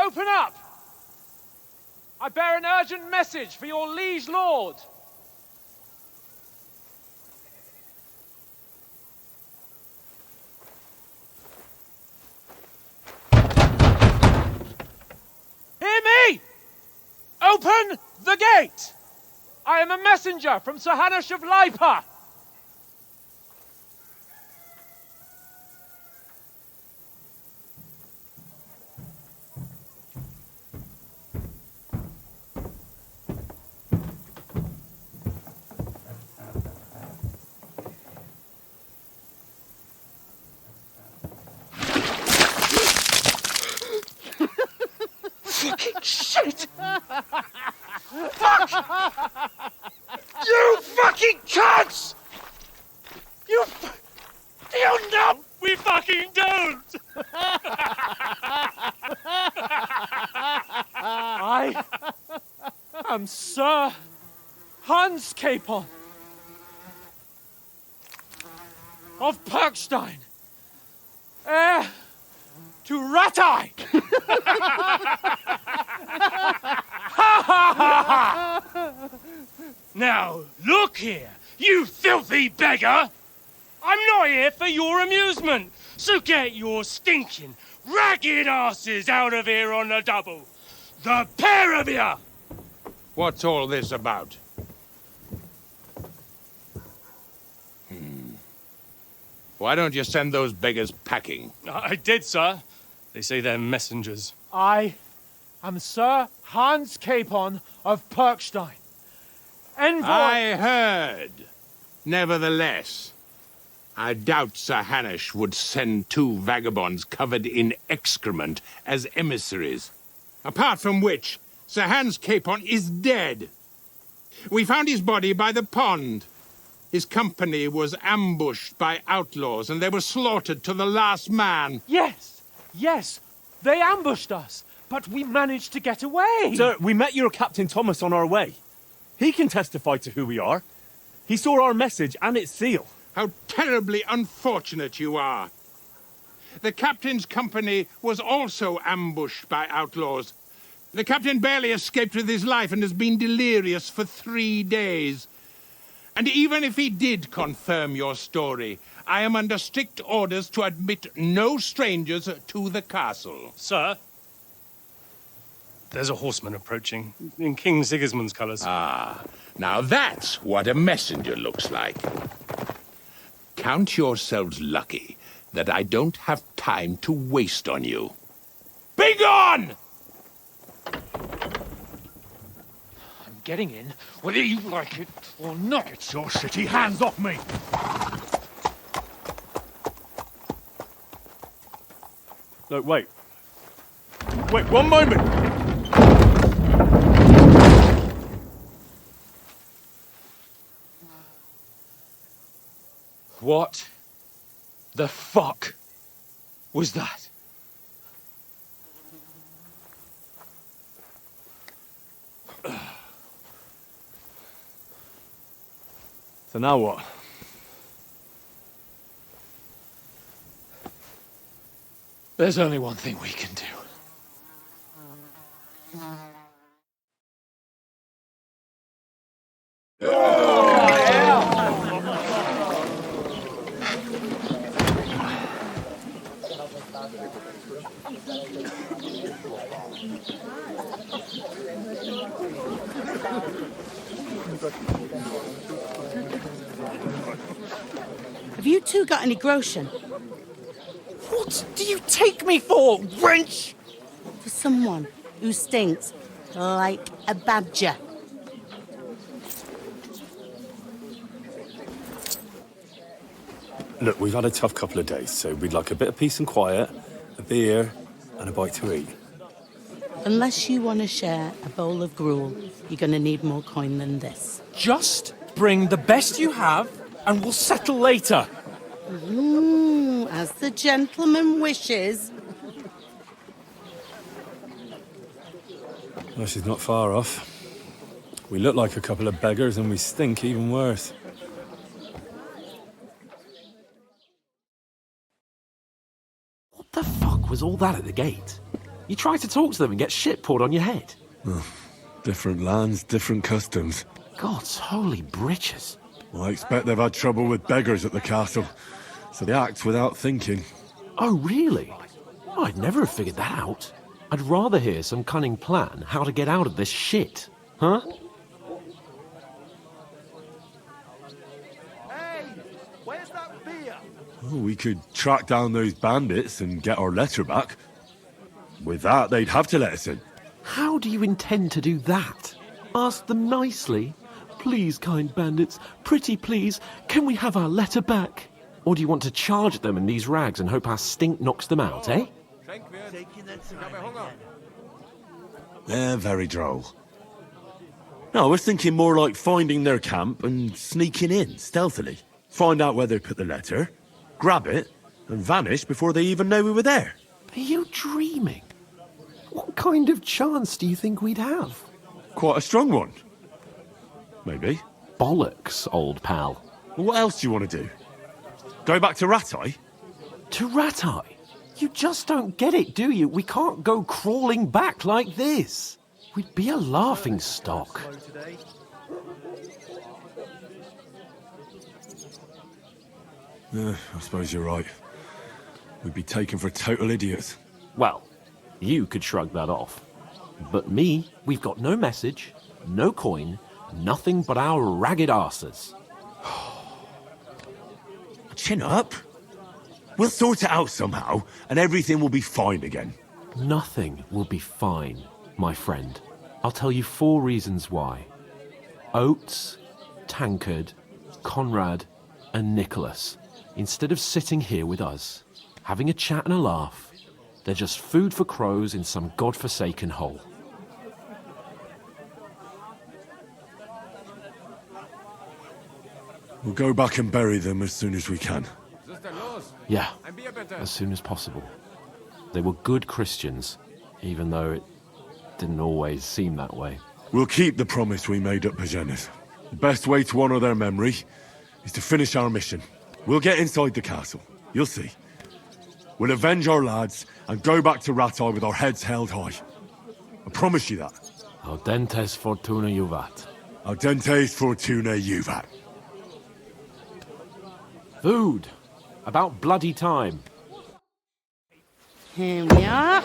Open up! I bear an urgent message for your liege lord. Hear me! Open the gate! I am a messenger from Sir Hanush of Lipa. Fucking shit! Fuck! You fucking cunts! You know we fucking don't! I am Sir Hans Capon of Perkstein, heir to Ratai. Now, look here, you filthy beggar! I'm not here for your amusement, so get your stinking, ragged asses out of here on the double. The pair of you! What's all this about? Why don't you send those beggars packing? I did, sir. They say they're messengers. I am Sir Hans Capon of Perkstein. Envoy. I heard. Nevertheless, I doubt Sir Hanush would send two vagabonds covered in excrement as emissaries. Apart from which, Sir Hans Capon is dead. We found his body by the pond. His company was ambushed by outlaws, and they were slaughtered to the last man. Yes, yes, they ambushed us, but we managed to get away. Sir, we met your Captain Thomas on our way. He can testify to who we are. He saw our message and its seal. How terribly unfortunate you are. The captain's company was also ambushed by outlaws. The captain barely escaped with his life and has been delirious for 3 days. And even if he did confirm your story, I am under strict orders to admit no strangers to the castle. Sir? There's a horseman approaching, in King Sigismund's colours. Ah, now that's what a messenger looks like. Count yourselves lucky that I don't have time to waste on you. Be gone! I'm getting in, whether you like it or not. Get your shitty hands off me! No, wait. Wait, one moment! What the fuck was that? So now what? There's only one thing we can do. Have you two got any groschen? What do you take me for, wench? For someone who stinks like a badger. Look, we've had a tough couple of days, so we'd like a bit of peace and quiet, a beer, and a bite to eat. Unless you want to share a bowl of gruel, you're going to need more coin than this. Just bring the best you have, and we'll settle later. As the gentleman wishes. Well, she's not far off. We look like a couple of beggars, and we stink even worse. What the fuck was all that at the gate? You try to talk to them and get shit poured on your head. Well, different lands, different customs. God's holy britches. Well, I expect they've had trouble with beggars at the castle, so they act without thinking. Oh, really? I'd never have figured that out. I'd rather hear some cunning plan how to get out of this shit. Huh? Hey, where's that beer? Oh, we could track down those bandits and get our letter back. With that, they'd have to let us in. How do you intend to do that? Ask them nicely. Please, kind bandits, pretty please, can we have our letter back? Or do you want to charge at them in these rags and hope our stink knocks them out, eh? They're very droll. No, I was thinking more like finding their camp and sneaking in, stealthily. Find out where they put the letter, grab it, and vanish before they even know we were there. Are you dreaming? What kind of chance do you think we'd have? Quite a strong one. Maybe. Bollocks, old pal. Well, what else do you want to do? Go back to Ratai? To Ratai? You just don't get it, do you? We can't go crawling back like this. We'd be a laughing stock. I suppose you're right. We'd be taken for total idiots. Well, you could shrug that off. But me, we've got no message, no coin, nothing but our ragged arses. Chin up. We'll sort it out somehow, and everything will be fine again. Nothing will be fine, my friend. I'll tell you 4 reasons why. Oates, Tankard, Conrad, and Nicholas, instead of sitting here with us, having a chat and a laugh, they're just food for crows in some godforsaken hole. We'll go back and bury them as soon as we can. Yeah, as soon as possible. They were good Christians, even though it didn't always seem that way. We'll keep the promise we made at Pagenis. The best way to honor their memory is to finish our mission. We'll get inside the castle. You'll see. We'll avenge our lads and go back to Ratai with our heads held high. I promise you that. Audentes fortuna juvat. Audentes fortuna juvat. Food. About bloody time. Here we are.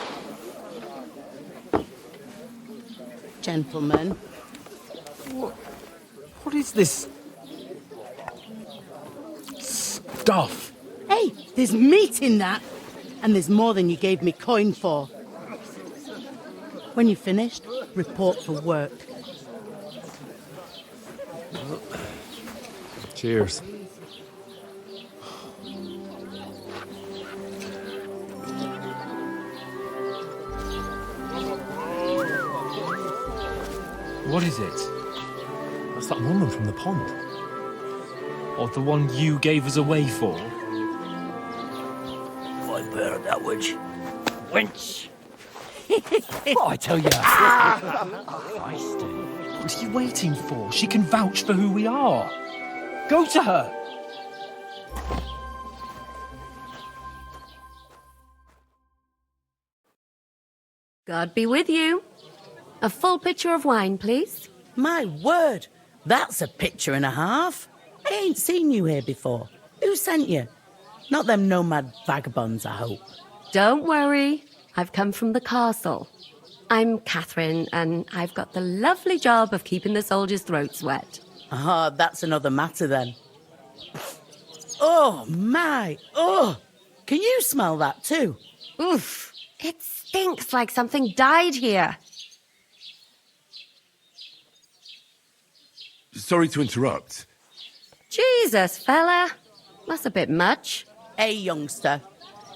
Gentlemen. What is this stuff? Hey, there's meat in that. And there's more than you gave me coin for. When you're finished, report for work. Cheers. What is it? That's that woman from the pond. Or the one you gave us away for? I bear that witch. Wench! What I tell you? What are you waiting for? She can vouch for who we are. Go to her. God be with you. A full pitcher of wine, please. My word, that's a picture and a half. I ain't seen you here before. Who sent you? Not them nomad vagabonds, I hope. Don't worry. I've come from the castle. I'm Catherine, and I've got the lovely job of keeping the soldiers' throats wet. Ah, that's another matter then. Oh, my. Oh, can you smell that too? Oof. It stinks like something died here. Sorry to interrupt. Jesus, fella. That's a bit much. Hey, youngster.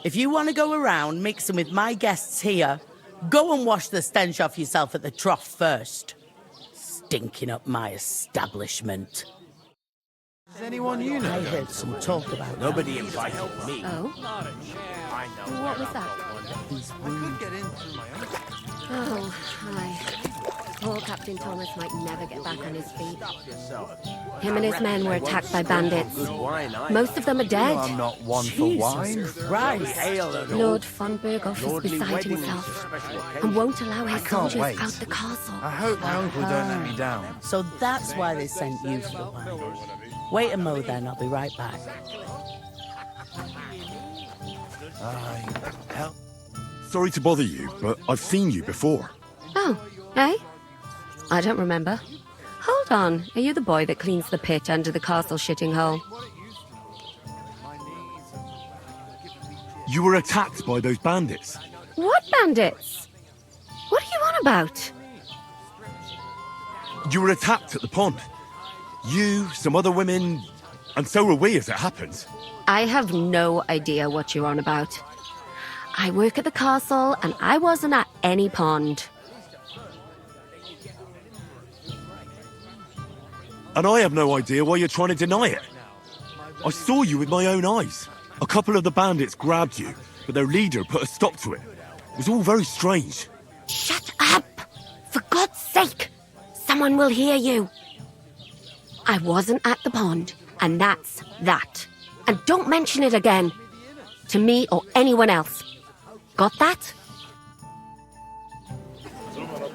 If you want to go around mixing with my guests here, go and wash the stench off yourself at the trough first. Stinking up my establishment. Is anyone you know? I heard some talk about Nobody invited me. Oh? What was that? Oh, hi. Poor Captain Thomas might never get back on his feet. Him and his men were attacked by bandits. Most of them are dead. I'm not one for wine. Lord von Berghoff is beside himself and won't allow his soldiers out the castle. I hope my uncle don't let me down. So that's why they sent you for the wine. Wait a mo then, I'll be right back. Sorry to bother you, but I've seen you before. Oh, eh? I don't remember. Hold on, are you the boy that cleans the pit under the castle shitting hole? You were attacked by those bandits. What bandits? What are you on about? You were attacked at the pond. You, some other women, and so were we as it happened. I have no idea what you're on about. I work at the castle and I wasn't at any pond. And I have no idea why you're trying to deny it. I saw you with my own eyes. A couple of the bandits grabbed you, but their leader put a stop to it. It was all very strange. Shut up! For God's sake! Someone will hear you. I wasn't at the pond, and that's that. And don't mention it again. To me or anyone else. Got that?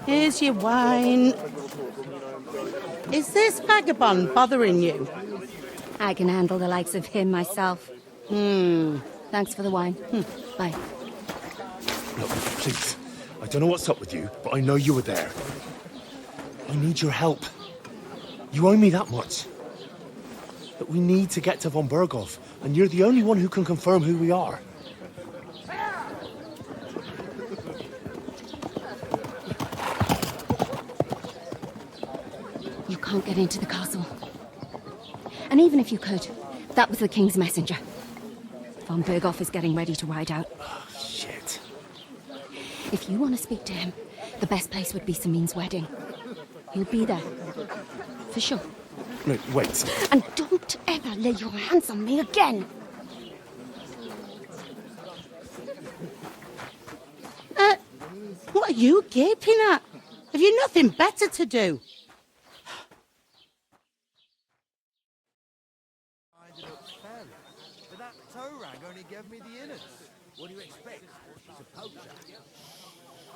Here's your wine. Is this vagabond bothering you? I can handle the likes of him myself. Thanks for the wine. Bye. Look, please. I don't know what's up with you, but I know you were there. I need your help. You owe me that much. But we need to get to von Berghoff, and you're the only one who can confirm who we are. You can't get into the castle. And even if you could, that was the King's messenger. Von Berghoff is getting ready to ride out. Oh, shit. If you want to speak to him, the best place would be Samin's wedding. He'll be there. For sure. No, wait. And don't ever lay your hands on me again! What are you gaping at? Have you nothing better to do?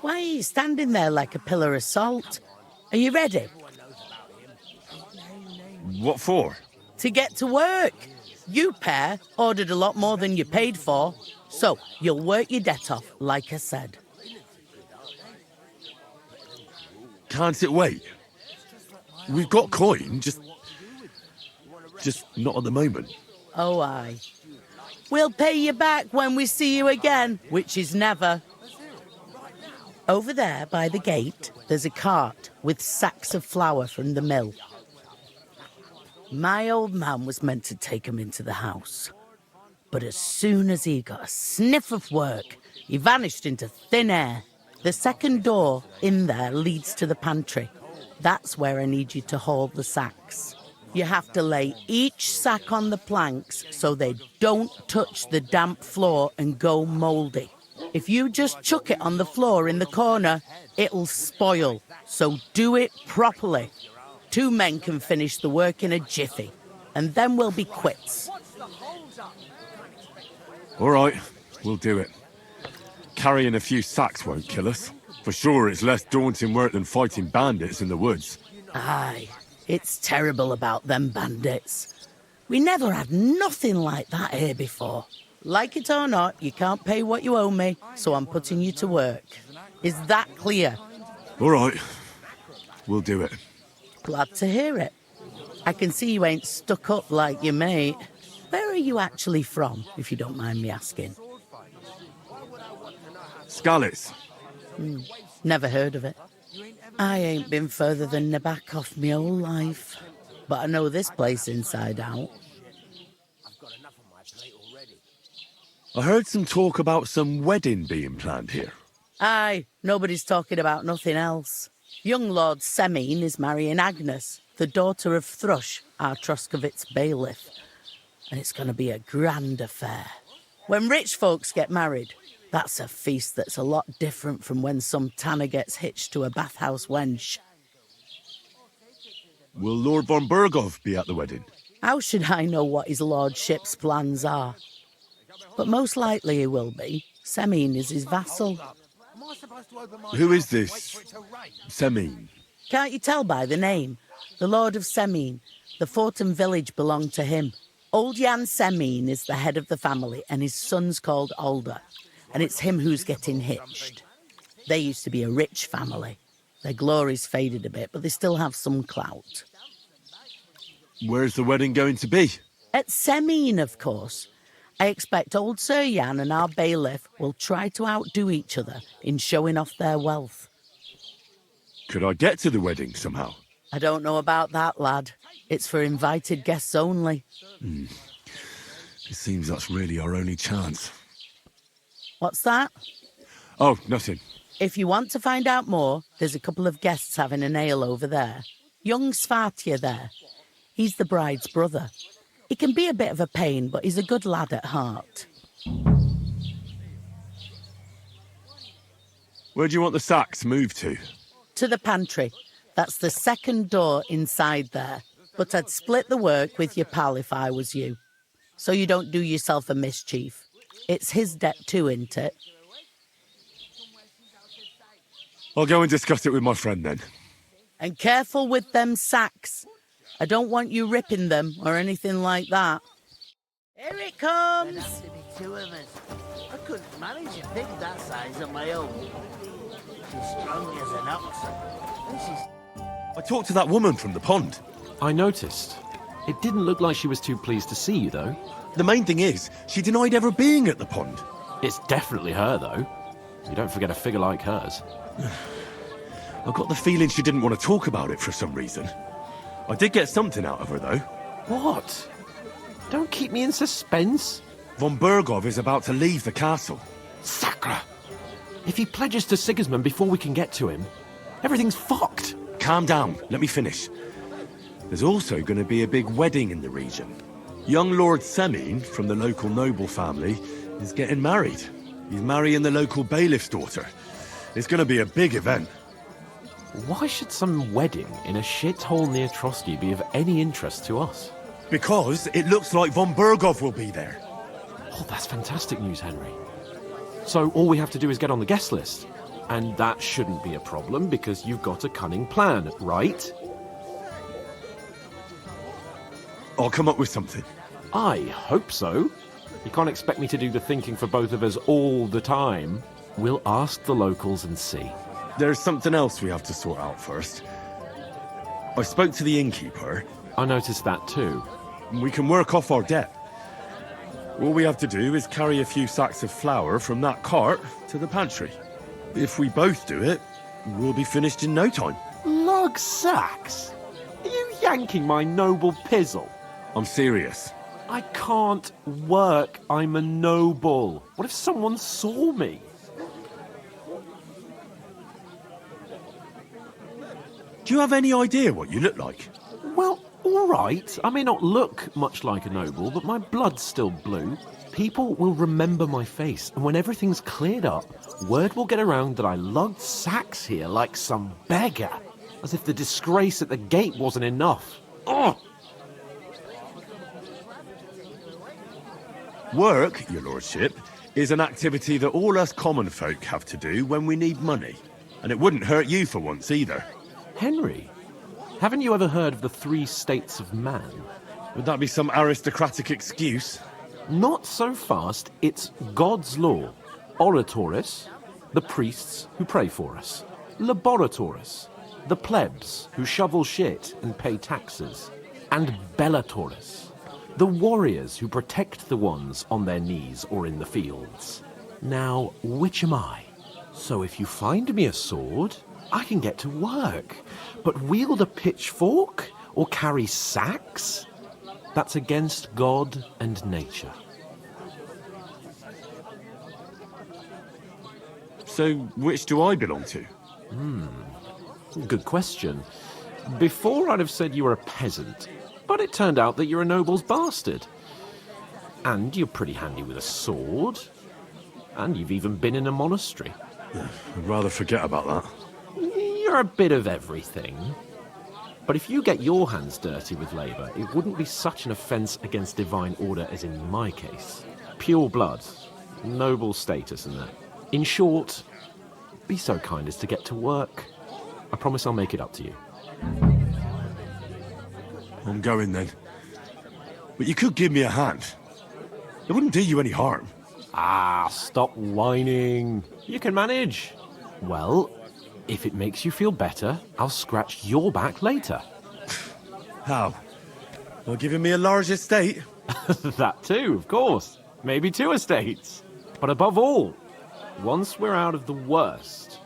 Why are you standing there like a pillar of salt? Are you ready? What for? To get to work. You pair ordered a lot more than you paid for, so you'll work your debt off, like I said. Can't it wait? We've got coin, just not at the moment. Oh, aye. We'll pay you back when we see you again, which is never. Over there, by the gate, there's a cart with sacks of flour from the mill. My old man was meant to take him into the house. But as soon as he got a sniff of work, he vanished into thin air. The second door in there leads to the pantry. That's where I need you to haul the sacks. You have to lay each sack on the planks so they don't touch the damp floor and go mouldy. If you just chuck it on the floor in the corner, it'll spoil. So do it properly. 2 men can finish the work in a jiffy, and then we'll be quits. All right, we'll do it. Carrying a few sacks won't kill us. For sure, it's less daunting work than fighting bandits in the woods. Aye, it's terrible about them bandits. We never had nothing like that here before. Like it or not, you can't pay what you owe me, so I'm putting you to work. Is that clear? All right, we'll do it. Glad to hear it. I can see you ain't stuck up like your mate. Where are you actually from, if you don't mind me asking? Skalitz. Never heard of it. I ain't been further than Nabokov my whole life. But I know this place inside out. I heard some talk about some wedding being planned here. Aye, nobody's talking about nothing else. Young Lord Semine is marrying Agnes, the daughter of Thrush, our Troskovitz bailiff. And it's going to be a grand affair. When rich folks get married, that's a feast that's a lot different from when some tanner gets hitched to a bathhouse wench. Will Lord von Berghoff be at the wedding? How should I know what his lordship's plans are? But most likely he will be. Semine is his vassal. Who is this Semine? Can't you tell by the name? The Lord of Semine. The fort and village belong to him. Old Jan Semine is the head of the family, and his son's called Alder. And it's him who's getting hitched. They used to be a rich family. Their glory's faded a bit, but they still have some clout. Where's the wedding going to be? At Semine, of course. I expect old Sir Jan and our bailiff will try to outdo each other in showing off their wealth. Could I get to the wedding somehow? I don't know about that, lad. It's for invited guests only. It seems that's really our only chance. What's that? Oh, nothing. If you want to find out more, there's a couple of guests having an ale over there. Young Svartje there. He's the bride's brother. He can be a bit of a pain, but he's a good lad at heart. Where do you want the sacks moved to? To the pantry. That's the second door inside there. But I'd split the work with your pal if I was you. So you don't do yourself a mischief. It's his debt too, isn't it? I'll go and discuss it with my friend then. And careful with them sacks. I don't want you ripping them or anything like that. Here it comes! There'd have to be two of us. I couldn't manage a pig that size on my own. She's strong as an ox. And she's... I talked to that woman from the pond. I noticed. It didn't look like she was too pleased to see you, though. The main thing is, she denied ever being at the pond. It's definitely her, though. You don't forget a figure like hers. I got the feeling she didn't want to talk about it for some reason. I did get something out of her, though. What? Don't keep me in suspense. Von Berghoff is about to leave the castle. Sacre! If he pledges to Sigismund before we can get to him, everything's fucked. Calm down. Let me finish. There's also going to be a big wedding in the region. Young Lord Semine, from the local noble family, is getting married. He's marrying the local bailiff's daughter. It's going to be a big event. Why should some wedding in a shithole near Trotsky be of any interest to us? Because it looks like von Berghoff will be there. Oh, that's fantastic news, Henry. So all we have to do is get on the guest list. And that shouldn't be a problem because you've got a cunning plan, right? I'll come up with something. I hope so. You can't expect me to do the thinking for both of us all the time. We'll ask the locals and see. There's something else we have to sort out first. I spoke to the innkeeper. I noticed that too. We can work off our debt. All we have to do is carry a few sacks of flour from that cart to the pantry. If we both do it, we'll be finished in no time. Log sacks? Are you yanking my noble pizzle? I'm serious. I can't work. I'm a noble. What if someone saw me? Do you have any idea what you look like? Well, all right. I may not look much like a noble, but my blood's still blue. People will remember my face, and when everything's cleared up, word will get around that I lugged sacks here like some beggar. As if the disgrace at the gate wasn't enough. Ugh! Work, your lordship, is an activity that all us common folk have to do when we need money. And it wouldn't hurt you for once either. Henry, haven't you ever heard of the 3 states of man? Would that be some aristocratic excuse? Not so fast. It's God's law. Oratoris, the priests who pray for us. Laboratoris, the plebs who shovel shit and pay taxes. And Bellatoris, the warriors who protect the ones on their knees or in the fields. Now, which am I? So if you find me a sword, I can get to work. But wield a pitchfork or carry sacks? That's against God and nature. So, which do I belong to? Good question. Before I'd have said you were a peasant, but it turned out that you're a noble's bastard. And you're pretty handy with a sword. And you've even been in a monastery. I'd rather forget about that. You're a bit of everything. But if you get your hands dirty with labour, it wouldn't be such an offence against divine order as in my case. Pure blood, noble status and that. In short, be so kind as to get to work. I promise I'll make it up to you. I'm going then. But you could give me a hand. It wouldn't do you any harm. Ah, stop whining. You can manage. Well, if it makes you feel better, I'll scratch your back later. How? Well, giving me a large estate? That too, of course. Maybe 2 estates. But above all, once we're out of the worst,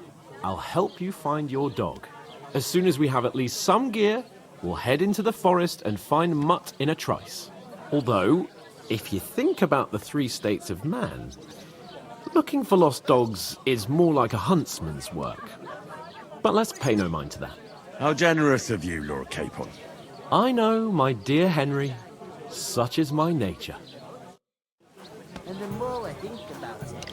I'll help you find your dog. As soon as we have at least some gear, we'll head into the forest and find Mutt in a trice. Although, if you think about the 3 states of man, looking for lost dogs is more like a huntsman's work. But let's pay no mind to that. How generous of you, Lord Capon. I know, my dear Henry. Such is my nature. And the more I think about it,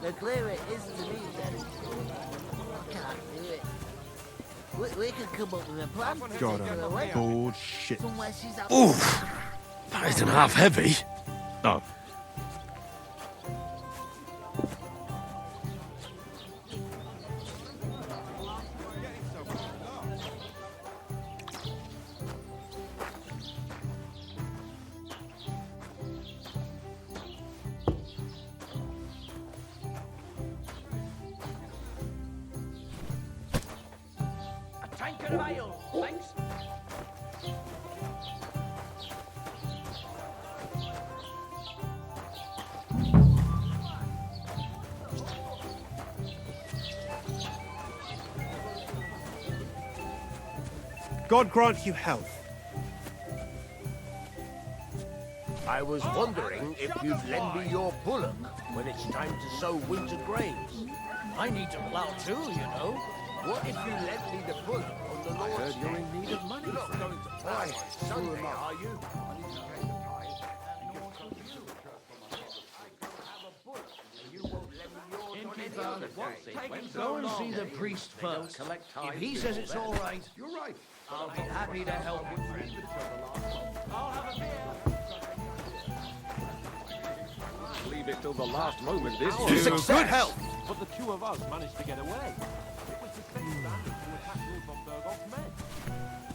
the clearer it is to me that I can't do it. We could come up with a plan. God, I'm bored shit. Somewhere she's up. Oof! That isn't half heavy. Oh. Tankard of ale, thanks. God grant you health. I was wondering if you'd lend me your bullock when it's time to sow winter grains. I need to plough too, you know. What if you lent me the bullock on the Lord's heard you're in need of money. You're not going to plough Sunday, are you? Go and see the priest first. If he says it's all right, You're right. I'll be happy to help. Leave it till the last moment this To year. success. Good health. But the 2 of us managed to get away. It was the same band who attacked Lord von Bergoff's men.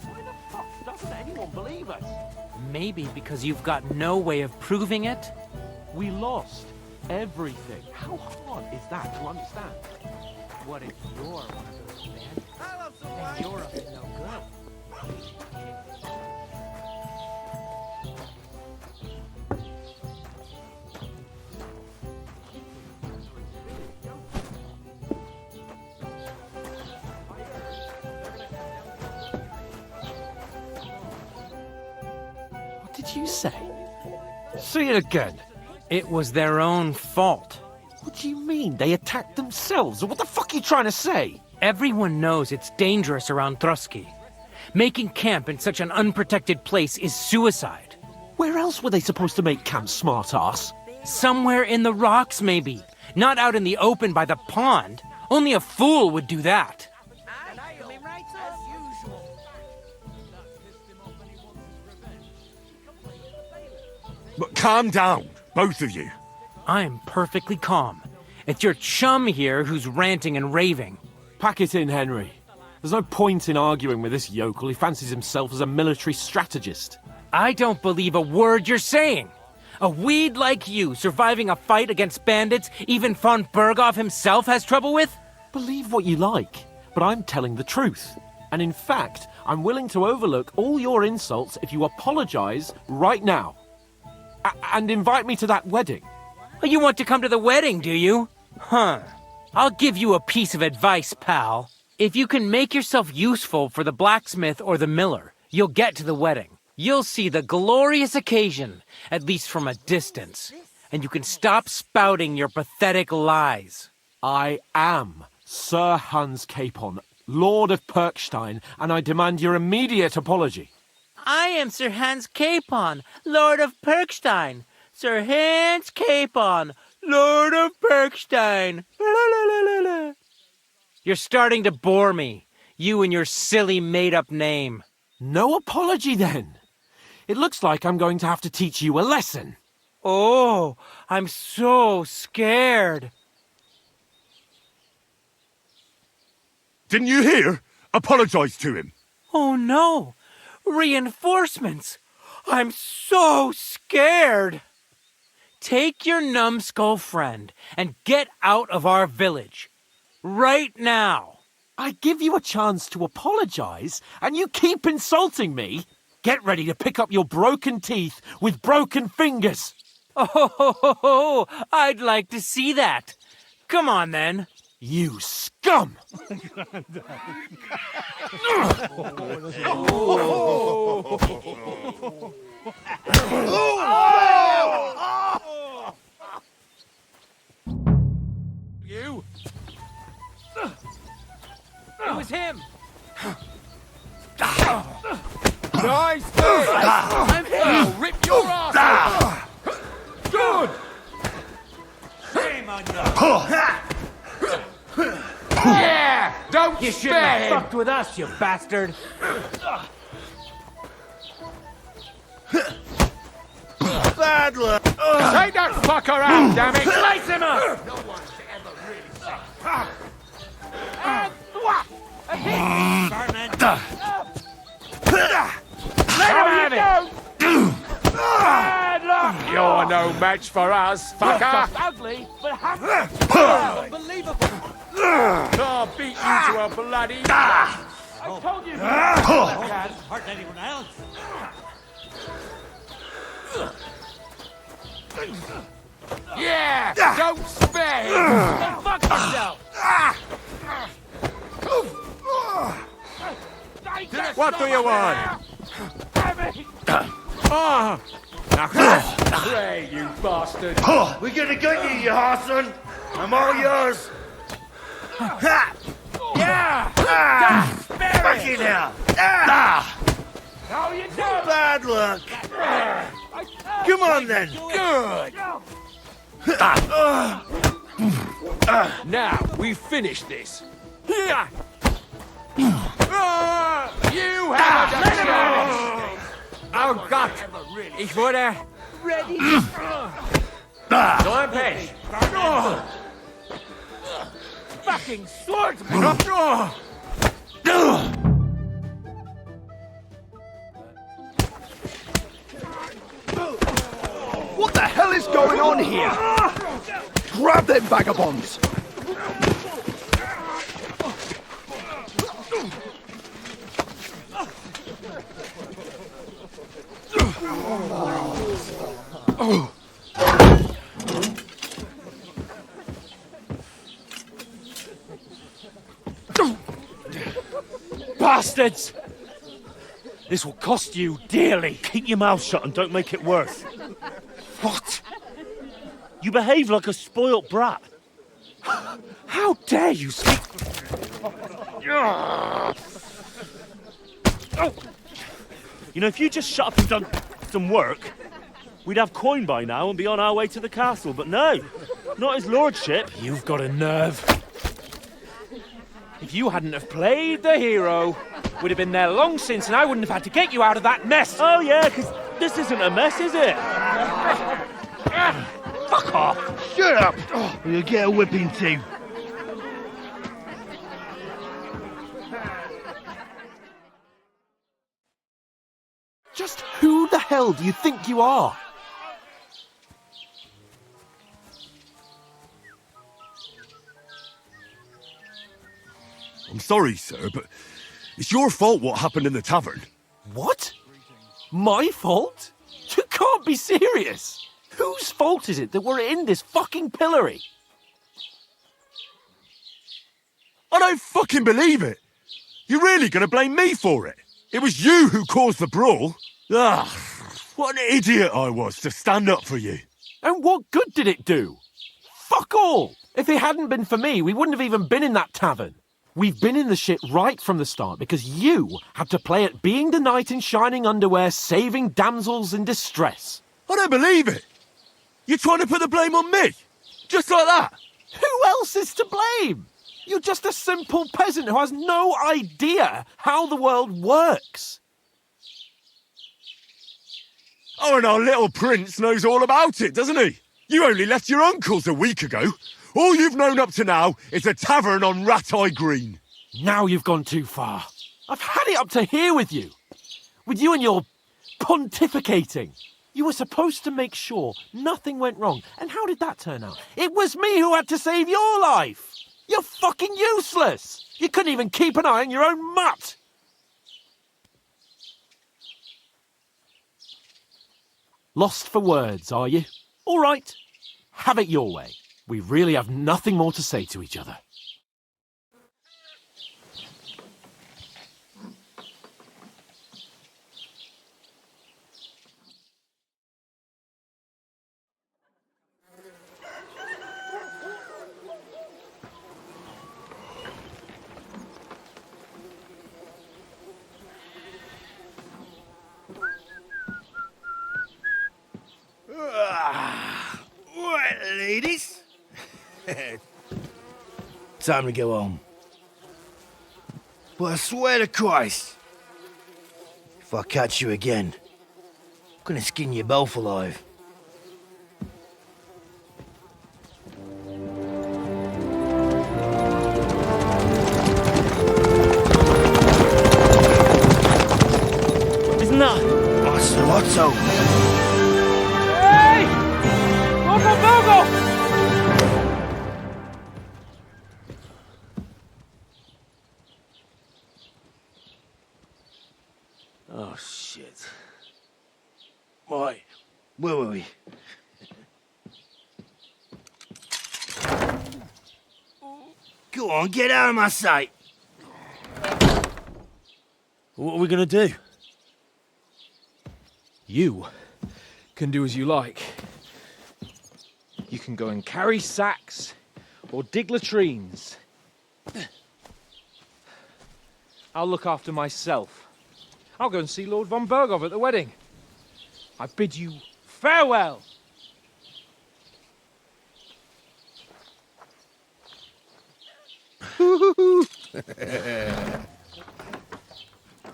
Why the fuck doesn't anyone believe us? Maybe because you've got no way of proving it? We lost everything. How hard is that to understand? What if you're one of those men? And you're up to no good. What did you say? Say it again. It was their own fault. What do you mean? They attacked themselves? What the fuck are you trying to say? Everyone knows it's dangerous around Trotsky. Making camp in such an unprotected place is suicide. Where else were they supposed to make camp, smart-ass? Somewhere in the rocks, maybe. Not out in the open by the pond. Only a fool would do that. But calm down, both of you. I'm perfectly calm. It's your chum here who's ranting and raving. Pack it in, Henry. There's no point in arguing with this yokel. He fancies himself as a military strategist. I don't believe a word you're saying. A weed like you surviving a fight against bandits even von Bergoff himself has trouble with? Believe what you like, but I'm telling the truth. And in fact, I'm willing to overlook all your insults if you apologize right now. And invite me to that wedding. Oh, you want to come to the wedding, do you? Huh. I'll give you a piece of advice, pal. If you can make yourself useful for the blacksmith or the miller, you'll get to the wedding. You'll see the glorious occasion, at least from a distance. And you can stop spouting your pathetic lies. I am Sir Hans Capon, Lord of Perkstein, and I demand your immediate apology. I am Sir Hans Capon, Lord of Perkstein. Sir Hans Capon, Lord of Perkstein. La, la, la, la, la. You're starting to bore me, you and your silly made-up name. No apology, then. It looks like I'm going to have to teach you a lesson. Oh, I'm so scared. Didn't you hear? Apologize to him. Oh no! Reinforcements! I'm so scared! Take your numbskull friend and get out of our village. Right now! I give you a chance to apologize, and you keep insulting me? Get ready to pick up your broken teeth with broken fingers. Oh, I'd like to see that. Come on, then. You scum! You? It was him. Nice! I'm here. I'll rip your ass off. Good! Shame on you. Yeah! Don't You shouldn't spare have him! fucked with us, you bastard. Bad luck. Take that fucker out, damn it! Slice him up! No one's ever really Let him have it! Bad luck! You're no match for us, fucker! Ugly, but Unbelievable! I'll beat you to a bloody... I told you he can't hurt anyone else. Yeah! Don't spare him! Go fuck yourself! What do you want? Pray, you bastard! We're gonna get you, you horseman. I'm all yours. Yeah! Fucking hell. How you doing? Bad luck. Come on, then. Good! Now, we finish this. You have a chance! Oh Gott! Ich wurde... Ready? So ein Pech. Fucking swordsman! What the hell is going on here? Grab them vagabonds! Bastards! This will cost you dearly. Keep your mouth shut and don't make it worse. What? You behave like a spoilt brat. How dare you speak... You know, if you just shut up and done some work, we'd have coin by now and be on our way to the castle. But no, not his lordship. You've got a nerve. If you hadn't have played the hero, we'd have been there long since and I wouldn't have had to get you out of that mess. Oh, yeah, because this isn't a mess, is it? Fuck off. Shut up. Or you'll get a whipping too. Just who the hell do you think you are? I'm sorry, sir, but it's your fault what happened in the tavern. What? My fault? You can't be serious. Whose fault is it that we're in this fucking pillory? I don't fucking believe it. You're really gonna blame me for it? It was you who caused the brawl. Ah, what an idiot I was to stand up for you. And what good did it do? Fuck all. If it hadn't been for me, we wouldn't have even been in that tavern. We've been in the shit right from the start because you had to play at being the knight in shining underwear, saving damsels in distress. I don't believe it. You're trying to put the blame on me? Just like that? Who else is to blame? You're just a simple peasant who has no idea how the world works. Oh, and our little prince knows all about it, doesn't he? You only left your uncle's a week ago. All you've known up to now is a tavern on Rat-Eye Green. Now you've gone too far. I've had it up to here with you. With you and your pontificating. You were supposed to make sure nothing went wrong. And how did that turn out? It was me who had to save your life. You're fucking useless. You couldn't even keep an eye on your own mutt. Lost for words, are you? All right. Have it your way. We really have nothing more to say to each other. Right, ladies. Time to go home. But I swear to Christ, if I catch you again, I'm gonna skin you both alive. Isn't that? Ocelotto! Hey! Bogo! Oh, shit. Right, where were we? Go on, get out of my sight. What are we gonna do? You can do as you like. You can go and carry sacks or dig latrines. I'll look after myself. I'll go and see Lord von Berghoff at the wedding. I bid you farewell.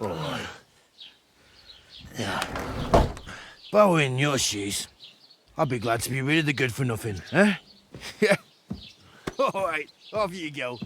Oh. Yeah. If I were in your shoes, I'd be glad to be rid of the good for nothing, huh? Yeah. All right, off you go.